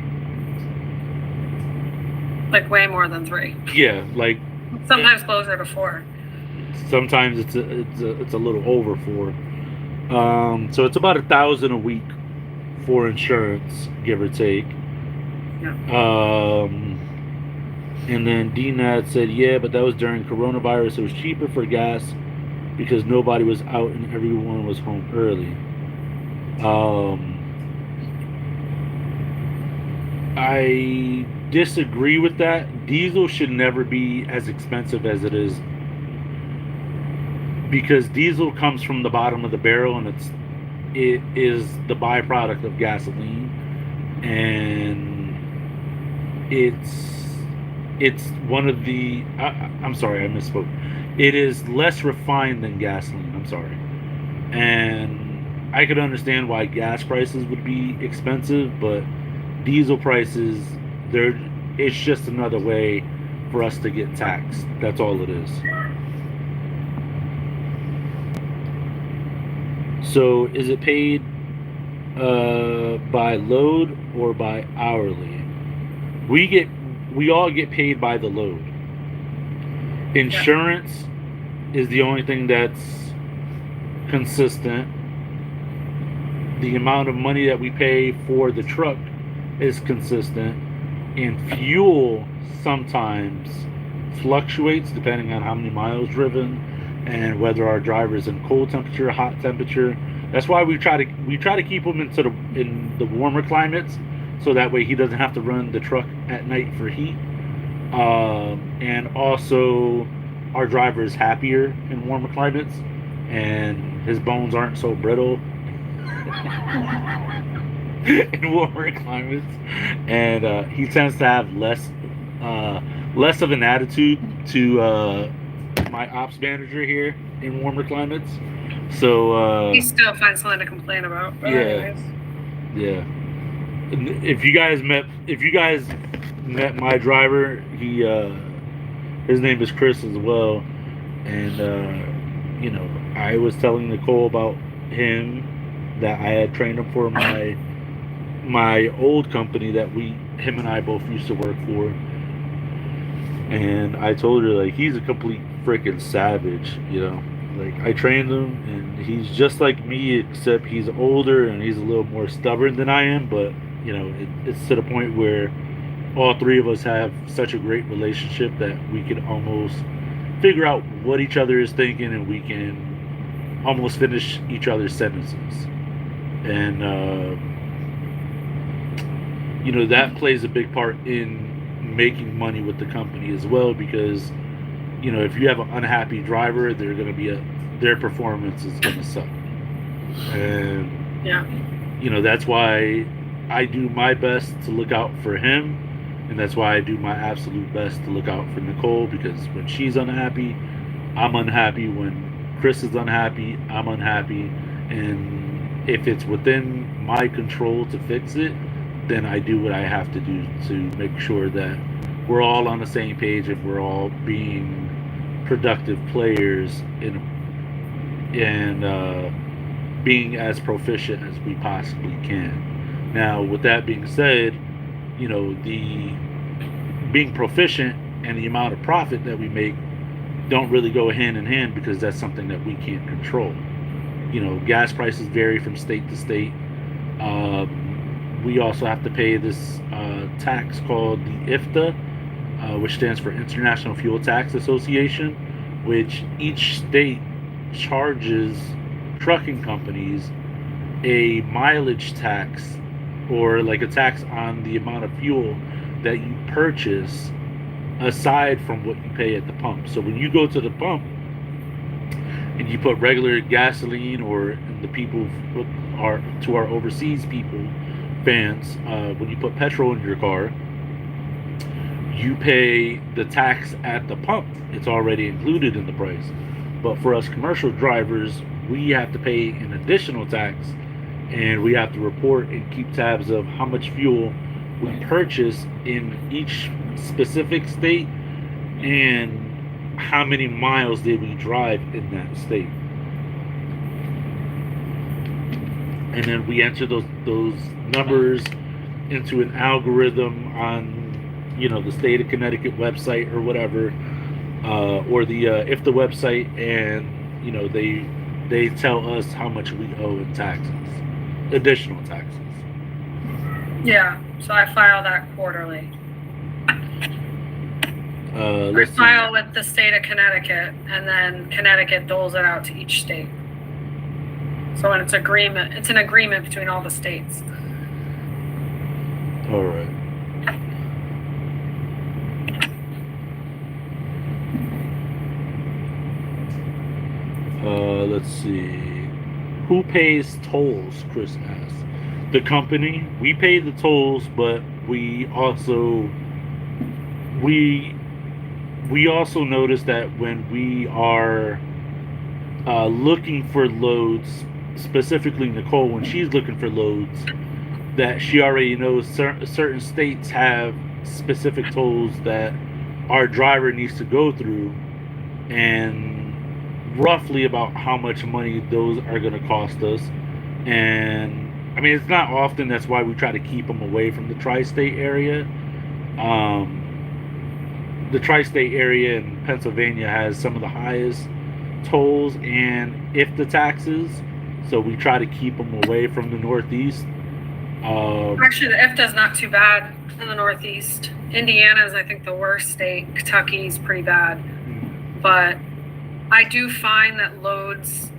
Like way more than 3. Yeah, like sometimes closer to 4. Sometimes it's a little over 4. So it's about $1,000 a week for insurance, give or take. Yeah. And then DNAD said, yeah, but that was during coronavirus. It was cheaper for gas because nobody was out and everyone was home early. I disagree with that. Diesel should never be as expensive as it is, because diesel comes from the bottom of the barrel, and it is the byproduct of gasoline, and it's one of the I'm sorry, I misspoke. It is less refined than gasoline. I'm sorry. And I could understand why gas prices would be expensive, but diesel prices, it's just another way for us to get taxed. That's all it is. So is it paid by load or by hourly? We all get paid by the load. Insurance is the only thing that's consistent. The amount of money that we pay for the truck is consistent, and fuel sometimes fluctuates depending on how many miles driven and whether our driver is in cold temperature, hot temperature. That's why we try to keep him in the warmer climates, so that way he doesn't have to run the truck at night for heat. And also, our driver is happier in warmer climates, and his bones aren't so brittle. in warmer climates, and he tends to have less of an attitude to my ops manager here in warmer climates. So He still finds something to complain about. But yeah, anyways. yeah. If you guys met my driver, his name is Chris as well, and I was telling Nicole about him, that I had trained him for my old company that him and I both used to work for, and I told her, like, he's a complete freaking savage, like, I trained him and he's just like me, except he's older and he's a little more stubborn than I am, but it's to the point where all three of us have such a great relationship that we can almost figure out what each other is thinking, and we can almost finish each other's sentences. And that plays a big part in making money with the company as well, because if you have an unhappy driver, they're going to be their performance is going to suck. And yeah, that's why I do my best to look out for him, and that's why I do my absolute best to look out for Nicole, because when she's unhappy, I'm unhappy. When Chris is unhappy, I'm unhappy. And if it's within my control to fix it, then I do what I have to do to make sure that we're all on the same page and we're all being productive players and being as proficient as we possibly can. Now, with that being said, the being proficient and the amount of profit that we make don't really go hand in hand, because that's something that we can't control. Gas prices vary from state to state. We also have to pay this tax called the IFTA, which stands for International Fuel Tax Association, which each state charges trucking companies a mileage tax, or like a tax on the amount of fuel that you purchase aside from what you pay at the pump. So when you go to the pump and you put regular gasoline, or the people to our overseas fans, when you put petrol in your car, you pay the tax at the pump. It's already included in the price. But for us commercial drivers, we have to pay an additional tax, and we have to report and keep tabs of how much fuel we purchase in each specific state, and how many miles did we drive in that state. And then we enter those numbers into an algorithm on the state of Connecticut website or whatever, or the if the website, and they tell us how much we owe in taxes, additional taxes. Yeah, so I file that quarterly. I See. file with the state of Connecticut, and then Connecticut doles it out to each state. So when it's an agreement between all the states. All right. Let's see. Who pays tolls? Chris asks. The company. We pay the tolls, but we also notice that when we are looking for loads, specifically Nicole, when she's looking for loads, that she already knows certain states have specific tolls that our driver needs to go through, and roughly about how much money those are going to cost us. And I mean, it's not often. That's why we try to keep them away from the tri-state area. The tri-state area in Pennsylvania has some of the highest tolls and IFTA taxes, so we try to keep them away from the Northeast. Actually, the IFTA is not too bad in the Northeast. Indiana is, I think, the worst state. Kentucky's pretty bad. But I do find that loads,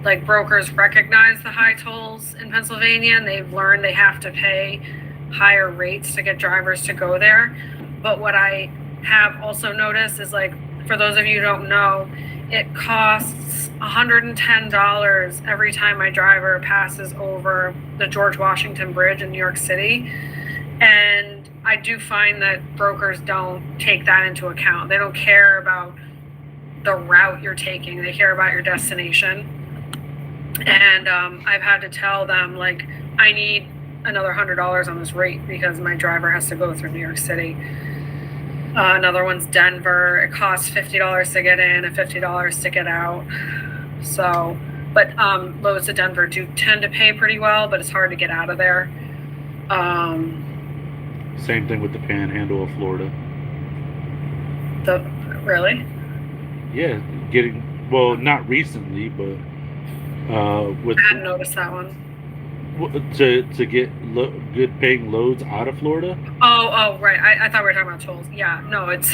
like brokers, recognize the high tolls in Pennsylvania, and they've learned they have to pay higher rates to get drivers to go there. But what I have also noticed is, like, for those of you who don't know, it costs $110 every time my driver passes over the George Washington Bridge in New York City. And I do find that brokers don't take that into account. They don't care about the route you're taking. They care about your destination. And I've had to tell them, like, I need another $100 on this rate because my driver has to go through New York City. Another one's Denver. It costs $50 to get in and $50 to get out. So, but loads to Denver do tend to pay pretty well, but it's hard to get out of there. Same thing with the Panhandle of Florida. Really? Yeah, well, not recently, but with I hadn't noticed that one. To get good paying loads out of Florida. Oh, right. I thought we were talking about tolls. Yeah, no, it's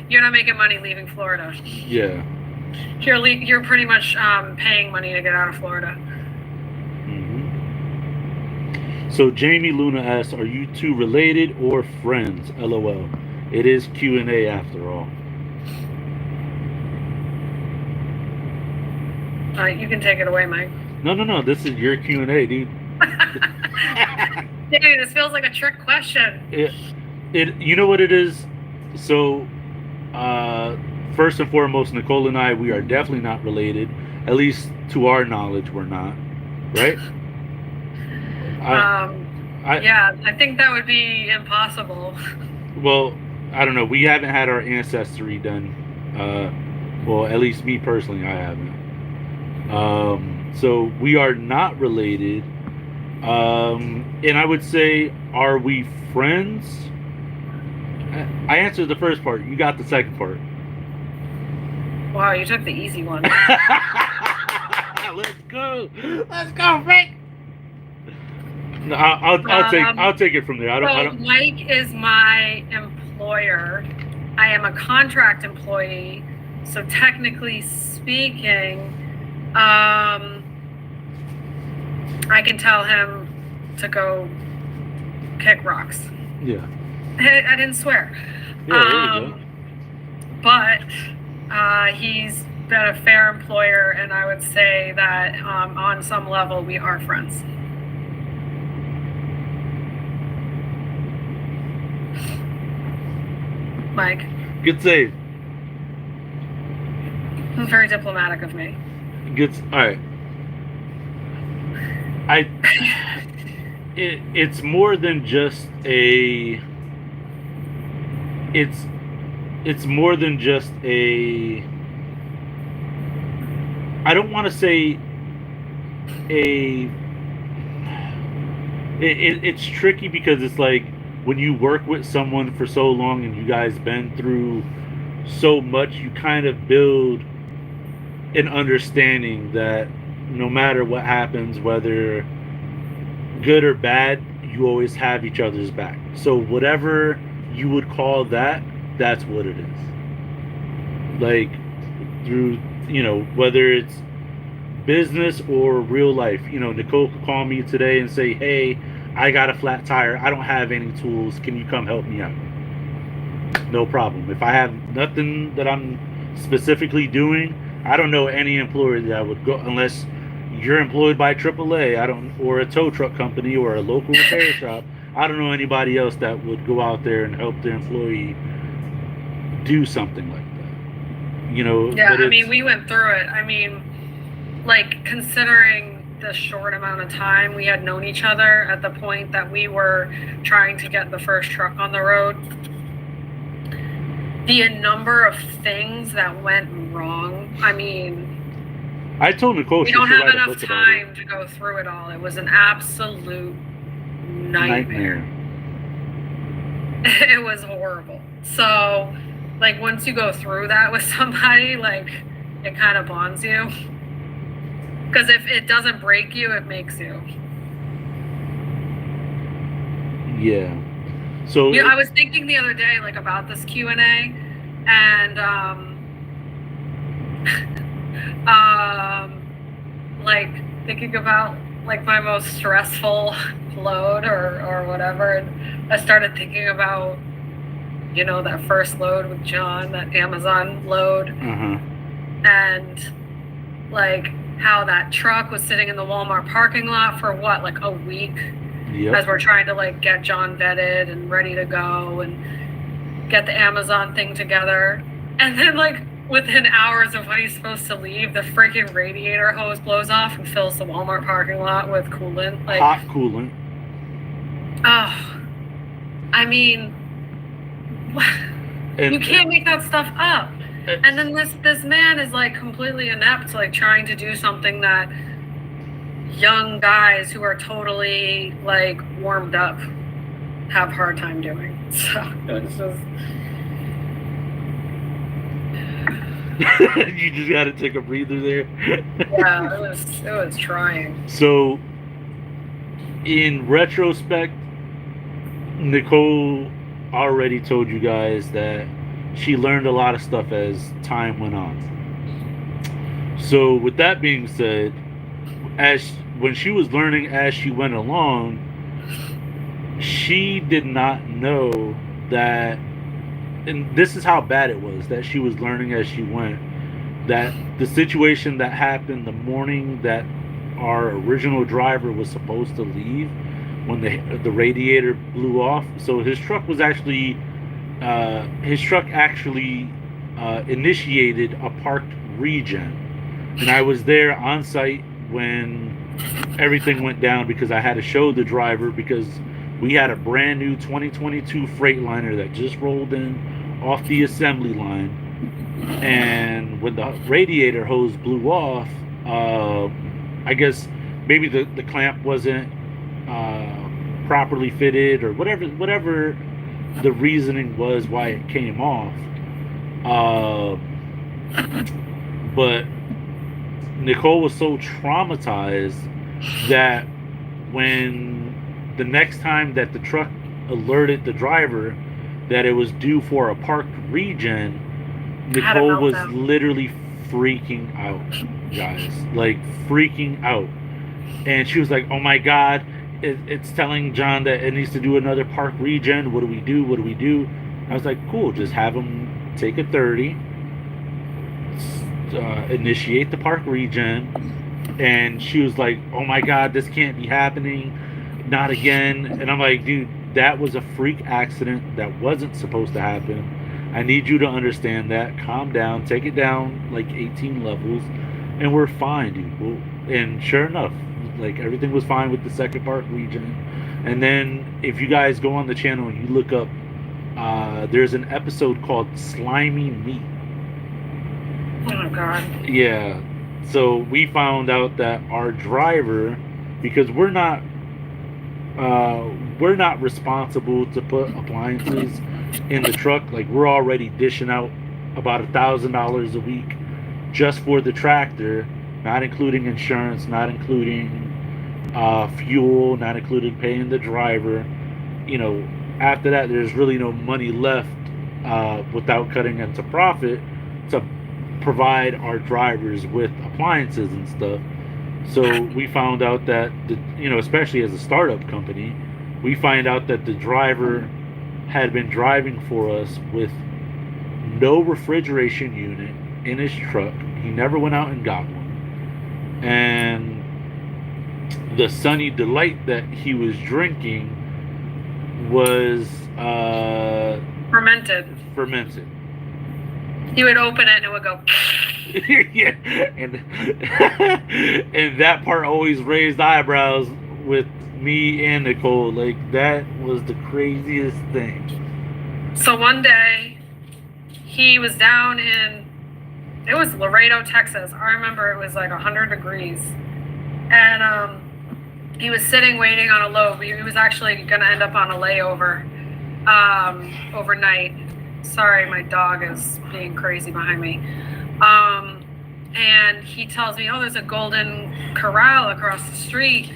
you're not making money leaving Florida. Yeah. You're pretty much paying money to get out of Florida. Mm-hmm. So Jamie Luna asks, "Are you two related or friends?" LOL. It is QnA after all. You can take it away, Mike. No. This is your Q&A, dude. Dude, this feels like a trick question. You know what it is? So, first and foremost, Nicole and I, we are definitely not related. At least to our knowledge, we're not. Right? Yeah, I think that would be impossible. Well, I don't know. We haven't had our ancestry done. Well, at least me personally, I haven't. So we are not related. And I would say, are we friends? I answered the first part. You got the second part. Wow, you took the easy one. Let's go, Frank. No, I'll take it from there. I don't. Mike is my employer. I am a contract employee, so technically speaking, I can tell him to go kick rocks. Yeah. I didn't swear. Yeah, there you go. But he's been a fair employer, and I would say that on some level we are friends. Mike. Good save. It was very diplomatic of me. All right. It's more than just a. It's more than just a. I don't want to say a. It's tricky because it's like when you work with someone for so long and you guys been through so much, you kind of build an understanding that no matter what happens, whether good or bad, you always have each other's back. So whatever you would call that, that's what it is. Like through, whether it's business or real life. Nicole could call me today and say, "Hey, I got a flat tire. I don't have any tools. Can you come help me out?" No problem. If I have nothing that I'm specifically doing, I don't know any employer that would go, unless you're employed by AAA, or a tow truck company or a local repair shop. I don't know anybody else that would go out there and help their employee do something like that. Yeah, I mean, we went through it. I mean, like, considering the short amount of time we had known each other at the point that we were trying to get the first truck on the road, the number of things that went wrong, I mean, I told Nicole we don't have enough time to go through it all. It was an absolute nightmare. It was horrible. So, like, once you go through that with somebody, like, it kind of bonds you. Because if it doesn't break you, it makes you. Yeah. So I was thinking the other day, like, about this Q&A, and like, thinking about, like, my most stressful load or whatever, and I started thinking about, that first load with John, that Amazon load. and like how that truck was sitting in the Walmart parking lot for what, like a week, as we're trying to like get John vetted and ready to go and get the Amazon thing together. And then like within hours of when he's supposed to leave, the freaking radiator hose blows off and fills the Walmart parking lot with coolant. Like hot coolant. Oh, I mean, you can't make that stuff up. And then this man is like completely inept, like trying to do something that young guys who are totally like warmed up have a hard time doing. So it's just you just got to take a breather there. Yeah, it was trying. So, in retrospect, Nicole already told you guys that she learned a lot of stuff as time went on. So, with that being said, when she was learning as she went along, she did not know that, and this is how bad it was, that she was learning as she went, that the situation that happened the morning that our original driver was supposed to leave, when the radiator blew off. So his truck actually initiated a parked regen, and I was there on site when everything went down, because I had to show the driver, because we had a brand new 2022 Freightliner that just rolled in off the assembly line, and when the radiator hose blew off, I guess maybe the clamp wasn't properly fitted, or whatever the reasoning was why it came off. But Nicole was so traumatized that when the next time that the truck alerted the driver that it was due for a parked regen, Nicole was literally freaking out, guys. Like, freaking out. And she was like, oh my God, it's telling John that it needs to do another park regen. What do we do? What do we do? I was like, cool, just have him take a 30, initiate the park regen. And she was like, oh my God, this can't be happening. Not again. And I'm like, dude, that was a freak accident that wasn't supposed to happen. I need you to understand that. Calm down. Take it down like 18 levels, and we're fine, dude. And sure enough, like, everything was fine with the second park regen. And then if you guys go on the channel and you look up, there's an episode called Slimy Meat. Oh God. Yeah. So we found out that our driver, because we're not responsible to put appliances in the truck. Like, we're already dishing out about $1,000 a week just for the tractor, not including insurance, not including fuel, not including paying the driver. You know, after that, there's really no money left without cutting into profit to provide our drivers with appliances and stuff. So we found out that, especially as a startup company, we find out that the driver had been driving for us with no refrigeration unit in his truck. He never went out and got one. And the Sunny Delight that he was drinking was fermented. He would open it and it would go. Yeah, and that part always raised eyebrows with me and Nicole. Like, that was the craziest thing. So one day, he was down in, it was Laredo, Texas. I remember it was like 100 degrees. And he was sitting waiting on a load. He was actually going to end up on a layover overnight. Sorry, my dog is being crazy behind me. And he tells me, oh, there's a Golden Corral across the street.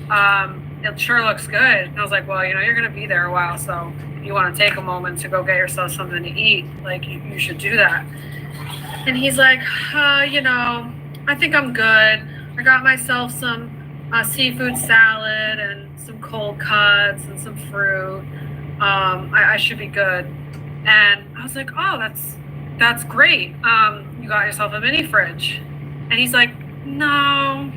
It sure looks good. And I was like, well, you're going to be there a while, so you want to take a moment to go get yourself something to eat. Like, you should do that. And he's like, I think I'm good. I got myself some seafood salad and some cold cuts and some fruit. I should be good. And I was like, oh, that's great. you got yourself a mini fridge. And he's like, no.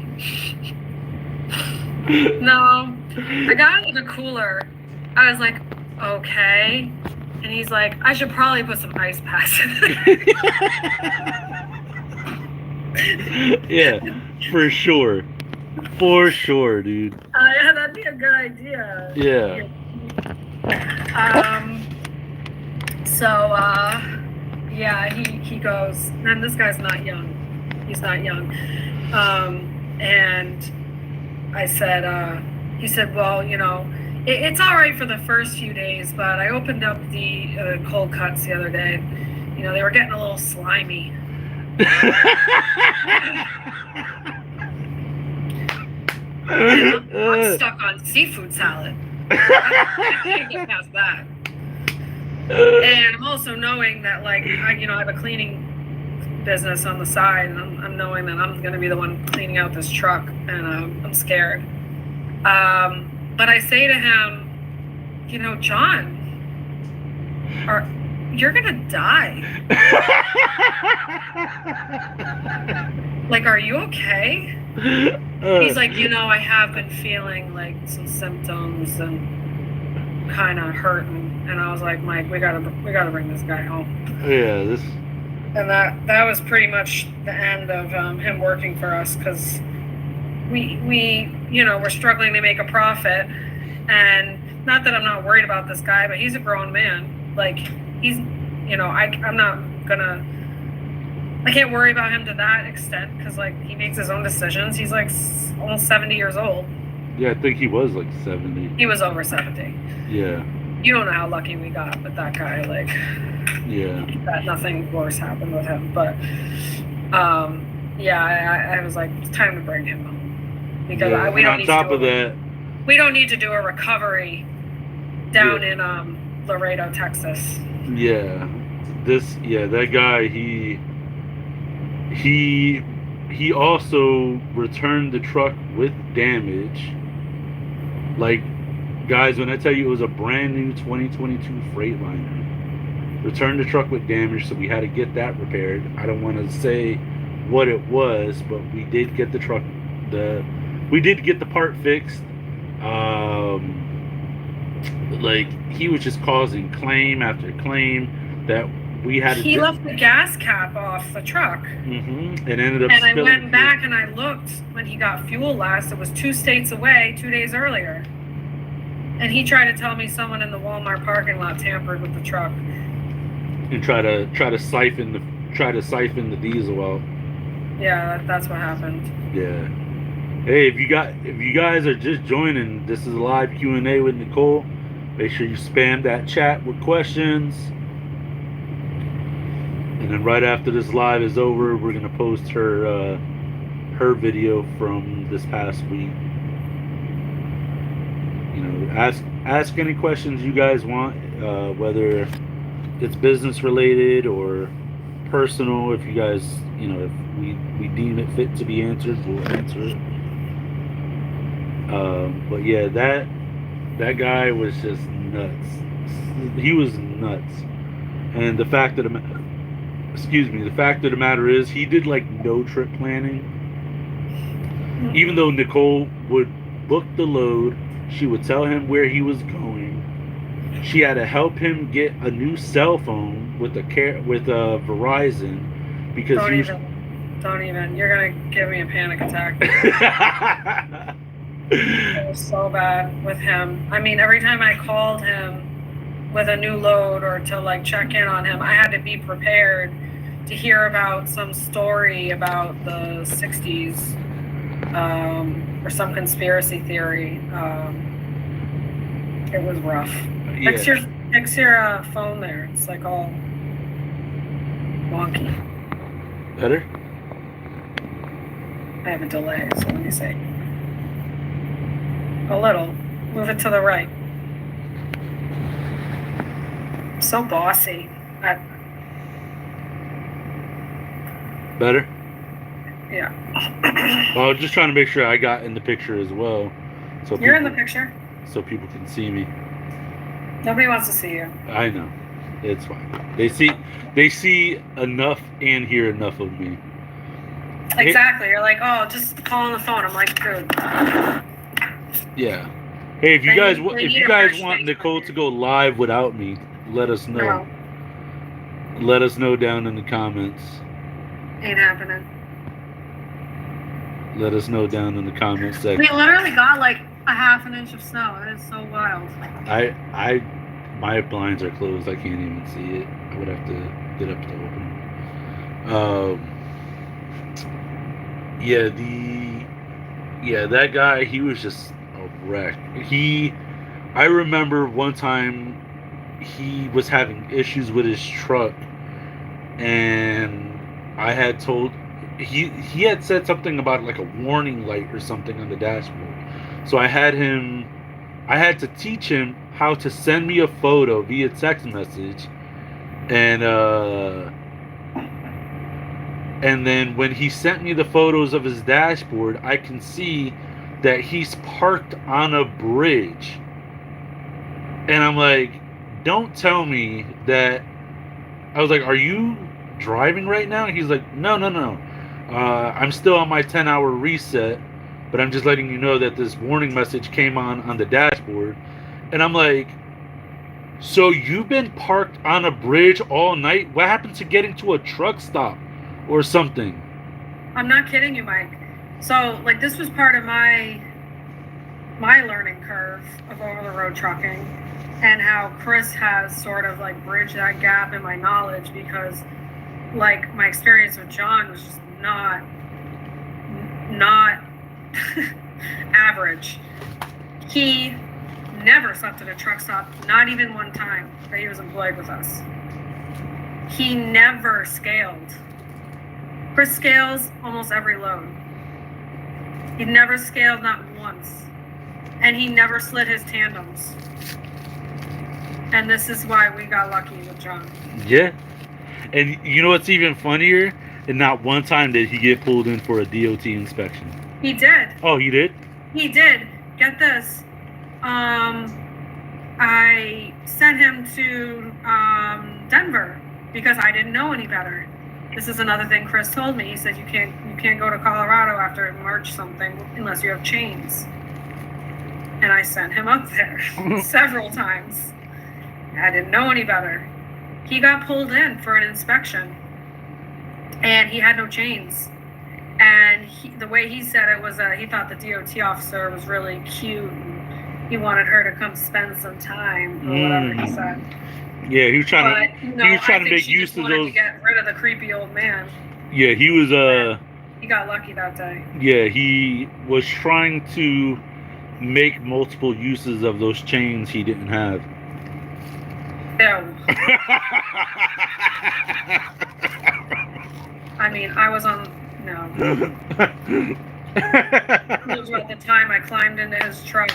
No. I got it with a cooler. I was like, okay. And he's like, I should probably put some ice packs in it. Yeah, for sure. For sure, dude. Yeah, that'd be a good idea. Yeah. Yeah, he goes, and this guy's not young. He's not young. And I said, he said, well, you know, it's all right for the first few days, but I opened up the cold cuts the other day. You know, they were getting a little slimy. I'm stuck on seafood salad. I can't get past that. And I'm also knowing that, like, I have a cleaning business on the side, and I'm knowing that I'm going to be the one cleaning out this truck, and I'm scared. But I say to him, you know, John, you're going to die. Like, are you okay? He's like, you know, I have been feeling like some symptoms and kind of hurting. And I was like, Mike, we gotta bring this guy home. Yeah, And that was pretty much the end of him working for us, because we we're struggling to make a profit. And not that I'm not worried about this guy, but he's a grown man. Like, he's, you know, I can't worry about him to that extent, because, like, he makes his own decisions. He's like almost 70 years old. Yeah, I think he was like 70. He was over 70. Yeah. You don't know how lucky we got with that guy. Like, yeah, that nothing worse happened with him. But I was like, it's time to bring him home, because we don't need we don't need to do a recovery down in Laredo, Texas. Yeah, that guy, he also returned the truck with damage. Like, guys, when I tell you it was a brand new 2022 Freightliner, returned the truck with damage, so we had to get that repaired. I don't want to say what it was, but we did get the truck, we did get the part fixed. Like, he was just causing claim after claim that we had to. He left the gas cap off the truck. Mm-hmm. And ended up. And I went back and I looked when he got fuel last. It was 2 states away, 2 days earlier. And he tried to tell me someone in the Walmart parking lot tampered with the truck. And try to siphon the diesel out. Yeah, that's what happened. Yeah. Hey, if you guys are just joining, this is a live Q&A with Nicole. Make sure you spam that chat with questions. And then right after this live is over, we're gonna post her video from this past week. You know, ask any questions you guys want, whether it's business related or personal. If you guys, you know, if we deem it fit to be answered, we'll answer it. But yeah, that guy was just nuts. He was nuts. And the fact of the matter is, he did like no trip planning. Even though Nicole would book the load, she would tell him where he was going. She had to help him get a new cell phone with Verizon, because don't even. You're gonna give me a panic attack. It was so bad with him. I mean, every time I called him with a new load or to like check in on him, I had to be prepared to hear about some story about the 60s or some conspiracy theory. It was rough. Yeah. Fix your phone there. It's like all wonky. Better? I have a delay, so let me see. A little. Move it to the right. So bossy. Better? Yeah. Well, I was just trying to make sure I got in the picture as well. So you're in the picture. So people can see me. Nobody wants to see you. I know. It's fine. They see enough and hear enough of me. Exactly. You're like, oh, just call on the phone. I'm like, dude. Yeah. Hey, if you guys want Nicole to go live without me, let us know. No. Let us know down in the comments. Ain't happening. Let us know down in the comments section. We literally got like a half an inch of snow. It is so wild. My blinds are closed. I can't even see it. I would have to get up to open them. That guy, he was just a wreck. I remember one time he was having issues with his truck, and I had told he had said something about like a warning light or something on the dashboard. So I had to teach him how to send me a photo via text message, and then when he sent me the photos of his dashboard, I can see that he's parked on a bridge. And I'm like, don't tell me that. I was like, are you driving right now? He's like, no. I'm still on my 10-hour reset, but I'm just letting you know that this warning message came on the dashboard. And I'm like, so you've been parked on a bridge all night? What happened to getting to a truck stop or something? I'm not kidding you, Mike. So, like, this was part of my learning curve of over-the-road trucking, and how Chris has sort of like bridged that gap in my knowledge, because like my experience with John was just not average. He never slept at a truck stop, not even one time that he was employed with us. He never scaled. Chris scales almost every load. He never scaled, not once. And he never slid his tandems. And this is why we got lucky with John. Yeah. And you know what's even funnier? And not one time did he get pulled in for a DOT inspection. He did. Oh, he did? He did. Get this. I sent him to Denver because I didn't know any better. This is another thing Chris told me. He said you can't go to Colorado after March something unless you have chains. And I sent him up there several times. I didn't know any better. He got pulled in for an inspection, and he had no chains. And the way he said it was he thought the DOT officer was really cute. And he wanted her to come spend some time, or whatever he said. Yeah, he was trying to make use of those. To get rid of the creepy old man. Yeah, he was. He got lucky that day. Yeah, he was trying to make multiple uses of those chains he didn't have. Ew. I mean, I was on. No. It was at the time I climbed into his truck.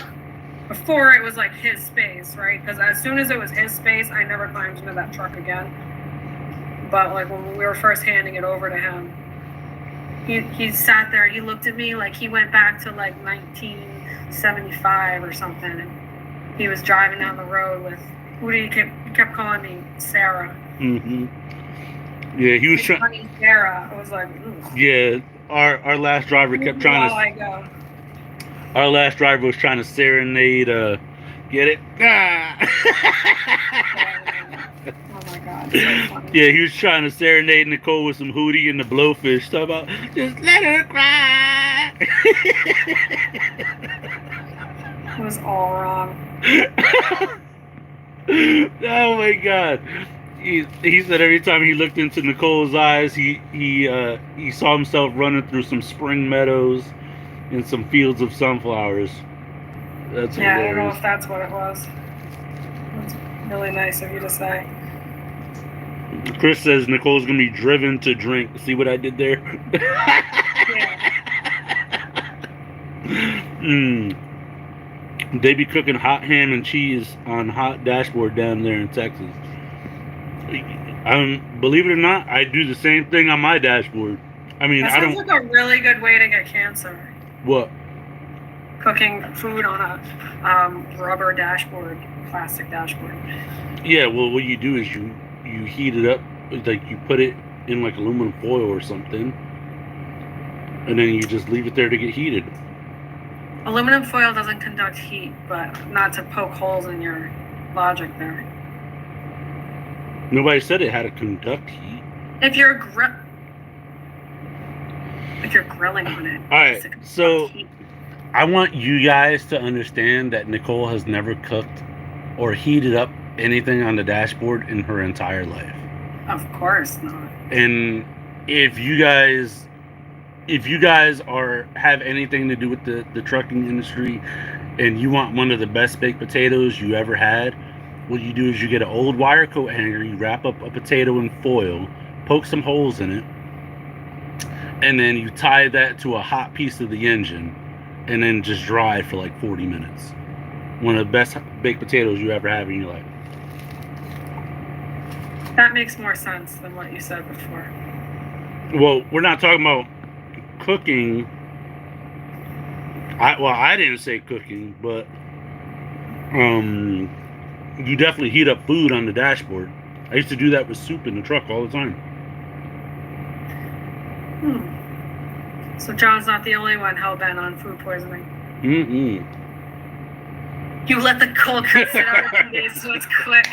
Before it was like his space, right? Because as soon as it was his space, I never climbed into that truck again. But like when we were first handing it over to him, he sat there. He looked at me like he went back to like 1975 or something. And he was driving down the road with he kept calling me Sarah. Mm-hmm. Yeah, he was trying. Sarah. I was like, ugh. Yeah, our last driver kept trying to. Our last driver was trying to serenade. Get it? Ah. Oh my god! So funny. Yeah, he was trying to serenade Nicole with some Hootie and the Blowfish. Talk about just let her cry. It was all wrong. Oh my god. He said every time he looked into Nicole's eyes, he saw himself running through some spring meadows and some fields of sunflowers. That's hilarious. I don't know if that's what it was. That's really nice of you to say. Chris says Nicole's gonna be driven to drink. See what I did there? Yeah. They be cooking hot ham and cheese on hot dashboard down there in Texas. Believe it or not, I do the same thing on my dashboard. I mean, that sounds like a really good way to get cancer. What? cooking food on a rubber dashboard, plastic dashboard. Yeah, well, what you do is you heat it up, like you put it in like aluminum foil or something, and then you just leave it there to get heated. Aluminum foil doesn't conduct heat, but not to poke holes in your logic there. Nobody said it had to conduct heat. If you're grilling on it. All right, so I want you guys to understand that Nicole has never cooked or heated up anything on the dashboard in her entire life. Of course not. And if you guys have anything to do with the trucking industry and you want one of the best baked potatoes you ever had, what you do is you get an old wire coat hanger, you wrap up a potato in foil, poke some holes in it, and then you tie that to a hot piece of the engine and then just dry for like 40 minutes. One of the best baked potatoes you ever have in your life. That makes more sense than what you said before. Well, we're not talking about cooking. I didn't say cooking, but you definitely heat up food on the dashboard. I used to do that with soup in the truck all the time. So John's not the only one hell-bent on food poisoning. You let the cold cut sit out a few days so it's quick.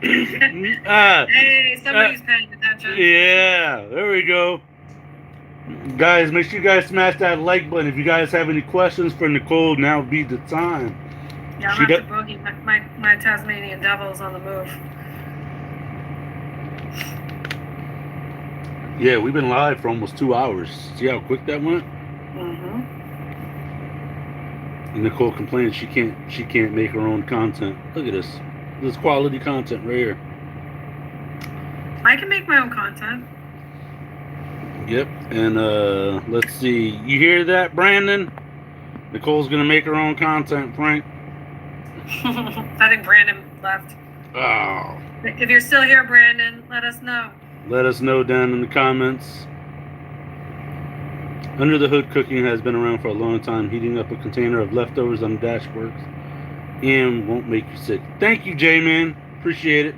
Hey, somebody's paying attention. Yeah, there we go. Guys, make sure you guys smash that like button. If you guys have any questions for Nicole, now would be the time. Yeah, I'm at the boogie. My Tasmanian devil's on the move. Yeah, we've been live for almost 2 hours. See how quick that went? And Nicole complains she can't make her own content. Look at this. This quality content right here. I can make my own content. Yep. And let's see. You hear that, Brandon? Nicole's gonna make her own content, Frank. I think Brandon left. Oh. If you're still here, Brandon, let us know. Let us know down in the comments. Under the hood cooking has been around for a long time. Heating up a container of leftovers on the dashboards and won't make you sick. Thank you, J-Man. Appreciate it.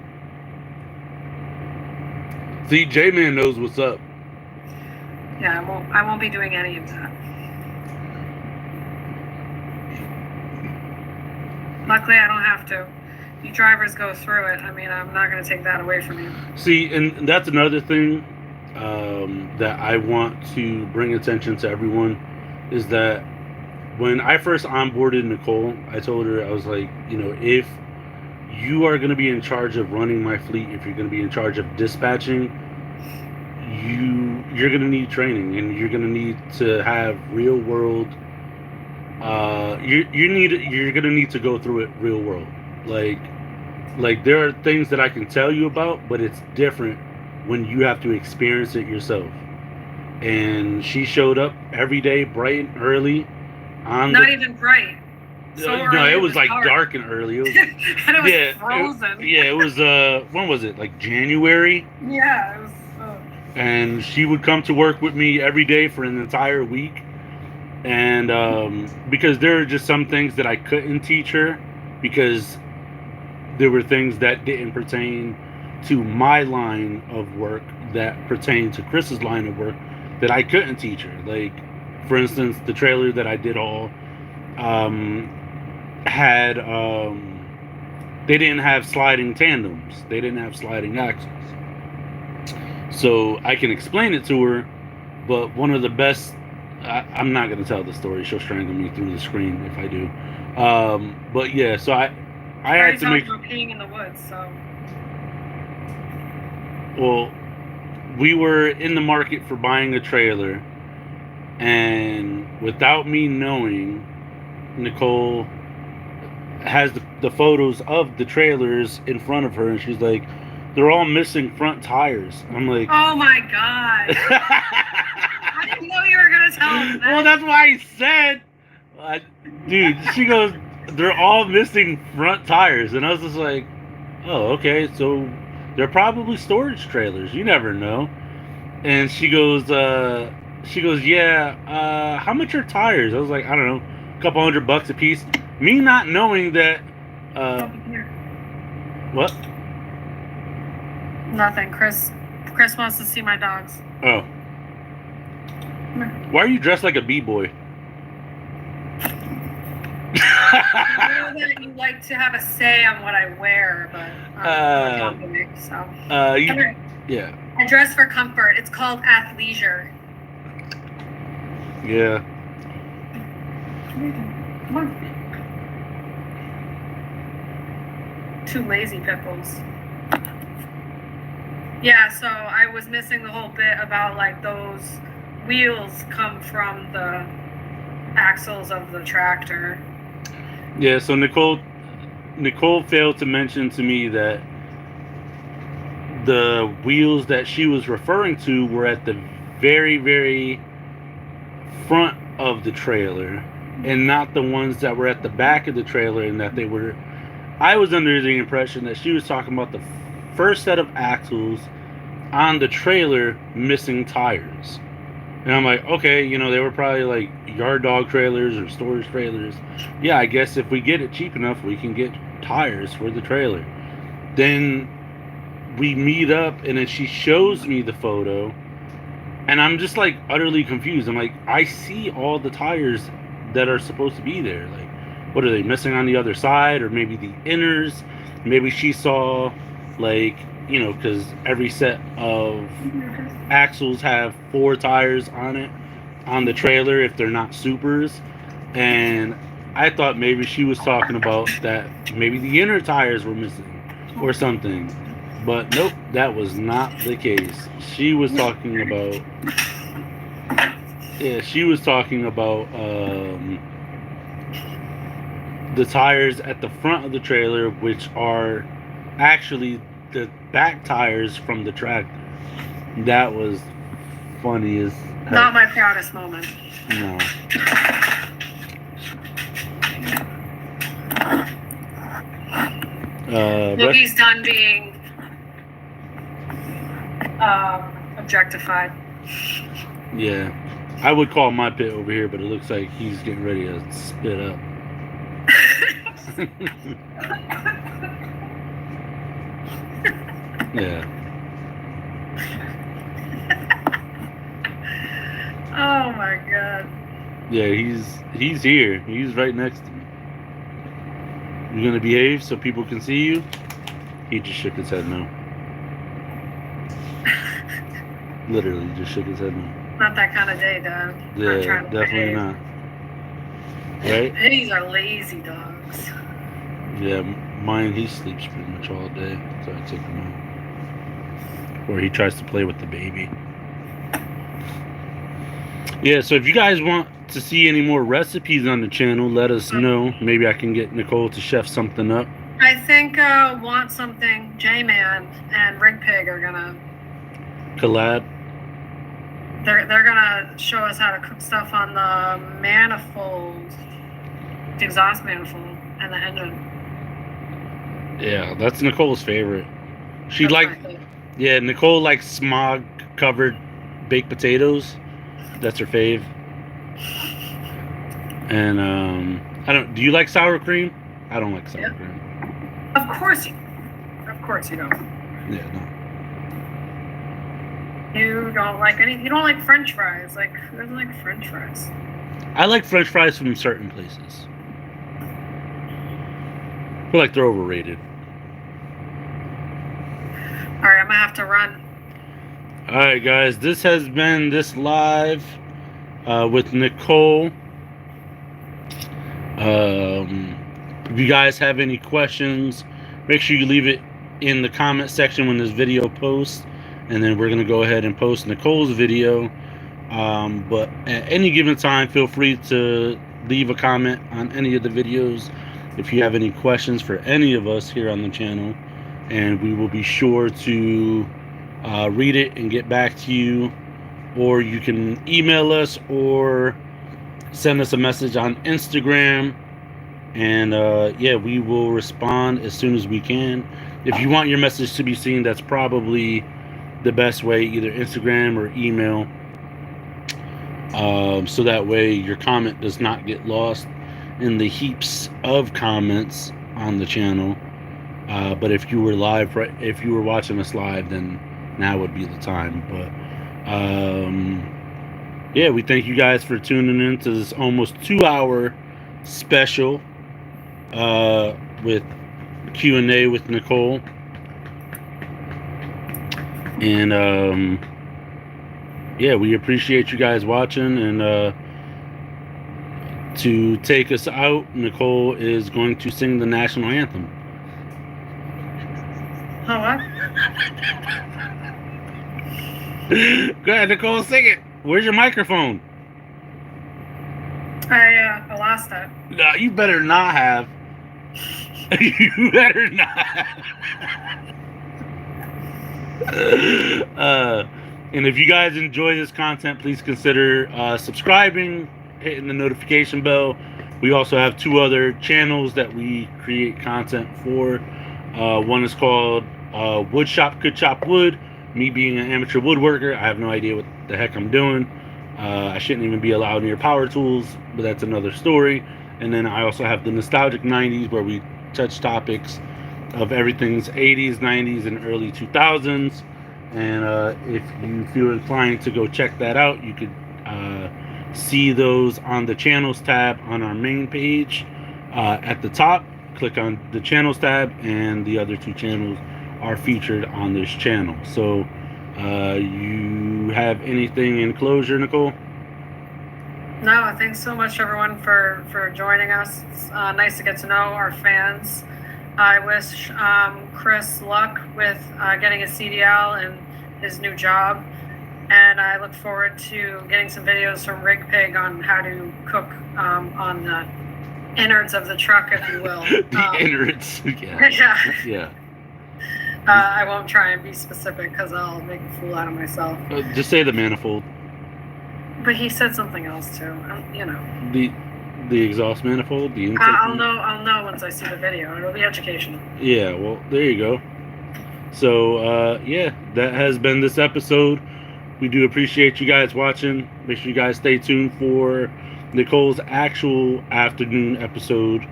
See, J-Man knows what's up. Yeah, I won't be doing any of that. Luckily, I don't have to. You drivers go through it. I mean, I'm not going to take that away from you. See, and that's another thing that I want to bring attention to everyone is that when I first onboarded Nicole, I told her, I was like, you know, if you are going to be in charge of running my fleet, if you're going to be in charge of dispatching, you're going to need training, and you're going to need to have real world. You're going to need to go through it real world. Like there are things that I can tell you about, but it's different when you have to experience it yourself. And she showed up every day, bright and early. Not even bright. No, it was like dark and early. It was, and it was frozen. It was. When was it? Like January. Yeah, it was. And she would come to work with me every day for an entire week. And because there are just some things that I couldn't teach her because there were things that didn't pertain to my line of work that pertained to Chris's line of work that I couldn't teach her. Like, for instance, the trailer that I did haul had they didn't have sliding tandems. They didn't have sliding axles. So I can explain it to her, but one of the best I'm not going to tell the story. She'll strangle me through the screen if I do. But yeah, so I had to make. Peeing in the woods, so. Well, we were in the market for buying a trailer, and without me knowing, Nicole has the photos of the trailers in front of her, and she's like, "They're all missing front tires." I'm like, "Oh my god." I didn't know you were going to tell me that. Well, that's why I said, dude, she goes, "They're all missing front tires." And I was just like, oh, okay, so they're probably storage trailers. You never know. And she goes, yeah, how much are tires? I was like, I don't know, couple $100 a piece. Me not knowing that. What? Nothing. Chris wants to see my dogs. Oh. Why are you dressed like a b-boy? I know that you like to have a say on what I wear, but I'm a company, so. Yeah. I dress for comfort. It's called athleisure. Yeah. Come on. Two lazy pickles. Yeah, so I was missing the whole bit about like those wheels come from the axles of the tractor. Yeah, so Nicole failed to mention to me that the wheels that she was referring to were at the very, very front of the trailer and not the ones that were at the back of the trailer, and that they were... I was under the impression that she was talking about the first set of axles on the trailer missing tires. And I'm like, okay, you know, they were probably like yard dog trailers or storage trailers. Yeah, I guess if we get it cheap enough, we can get tires for the trailer. Then we meet up, and then she shows me the photo, and I'm just like utterly confused. I'm like, I see all the tires that are supposed to be there. Like, what are they missing on the other side? Or maybe the inners? Maybe she saw, like, you know, because every set of axles have 4 tires on it, on the trailer, if they're not supers. And I thought maybe she was talking about that maybe the inner tires were missing or something. But nope, that was not the case. She was talking about... Yeah, she was talking about the tires at the front of the trailer, which are actually the back tires from the tractor. That was funny as hell. Not my proudest moment. No. Lookie's done being objectified. Yeah. I would call my pit over here, but it looks like he's getting ready to spit up. Yeah. Oh my god. Yeah, he's here. He's right next to me. You gonna behave so people can see you? He just shook his head no. Literally just shook his head no. Not that kind of day, Dad. Yeah, definitely not. Right? These are lazy dogs. Yeah, mine, he sleeps pretty much all day, so I take him out. Or he tries to play with the baby. Yeah, so if you guys want to see any more recipes on the channel, let us know. Maybe I can get Nicole to chef something up. I think Want Something, J-Man, and Rig Pig are gonna collab. They're gonna show us how to cook stuff on the manifold, the exhaust manifold, and the engine. Yeah, that's Nicole's favorite. Yeah, Nicole likes smog covered baked potatoes. That's her fave. And do you like sour cream? I don't like sour cream. Of course you don't. Yeah, no. You don't like you don't like French fries. Like, who doesn't like French fries? I like French fries from certain places. I feel like they're overrated. Alright, I'm gonna have to run. Alright, guys, this has been this live with Nicole. If you guys have any questions, make sure you leave it in the comment section when this video posts, and then we're going to go ahead and post Nicole's video. But at any given time, feel free to leave a comment on any of the videos if you have any questions for any of us here on the channel, and we will be sure to read it and get back to you. Or you can email us or send us a message on Instagram, and yeah, we will respond as soon as we can. If you want your message to be seen, that's probably the best way, either Instagram or email, so that way your comment does not get lost. in the heaps of comments on the channel. But if you were if you were watching us live, then now would be the time. But yeah, we thank you guys for tuning in to this almost 2-hour special with Q&A with Nicole. And yeah, we appreciate you guys watching. And to take us out, Nicole is going to sing the national anthem. Oh, what? Go ahead, Nicole, sing it. Where's your microphone? I lost it. No, you better not have. You better not. And if you guys enjoy this content, please consider subscribing, hitting the notification bell. We also have 2 other channels that we create content for. One is called Wood Shop Could Chop Wood. Me being an amateur woodworker, I have no idea what the heck I'm doing. I shouldn't even be allowed near power tools, but that's another story. And then I also have the Nostalgic 90s, where we touch topics of everything's 80s, 90s, and early 2000s. And if you feel inclined to go check that out, you could see those on the channels tab on our main page at the top. Click on the channels tab, and the other 2 channels are featured on this channel. So you have anything in closure, Nicole? No, thanks so much, everyone, for joining us. It's nice to get to know our fans. I wish Chris luck with getting his CDL and his new job. And I look forward to getting some videos from Rig Pig on how to cook on the innards of the truck, if you will. The innards, yeah. Yeah. I won't try and be specific because I'll make a fool out of myself. Just say the manifold. But he said something else too. You know. The exhaust manifold. The intake. I'll know once I see the video. It'll be educational. Yeah. Well, there you go. So yeah, that has been this episode. We do appreciate you guys watching. Make sure you guys stay tuned for Nicole's actual afternoon episode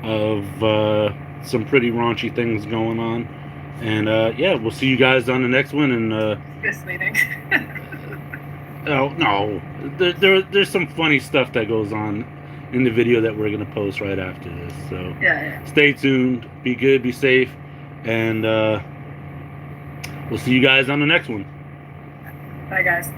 of some pretty raunchy things going on. And yeah, we'll see you guys on the next one. And Misleading. oh no, there's some funny stuff that goes on in the video that we're gonna post right after this. So yeah. Stay tuned. Be good. Be safe. And we'll see you guys on the next one. Bye, guys.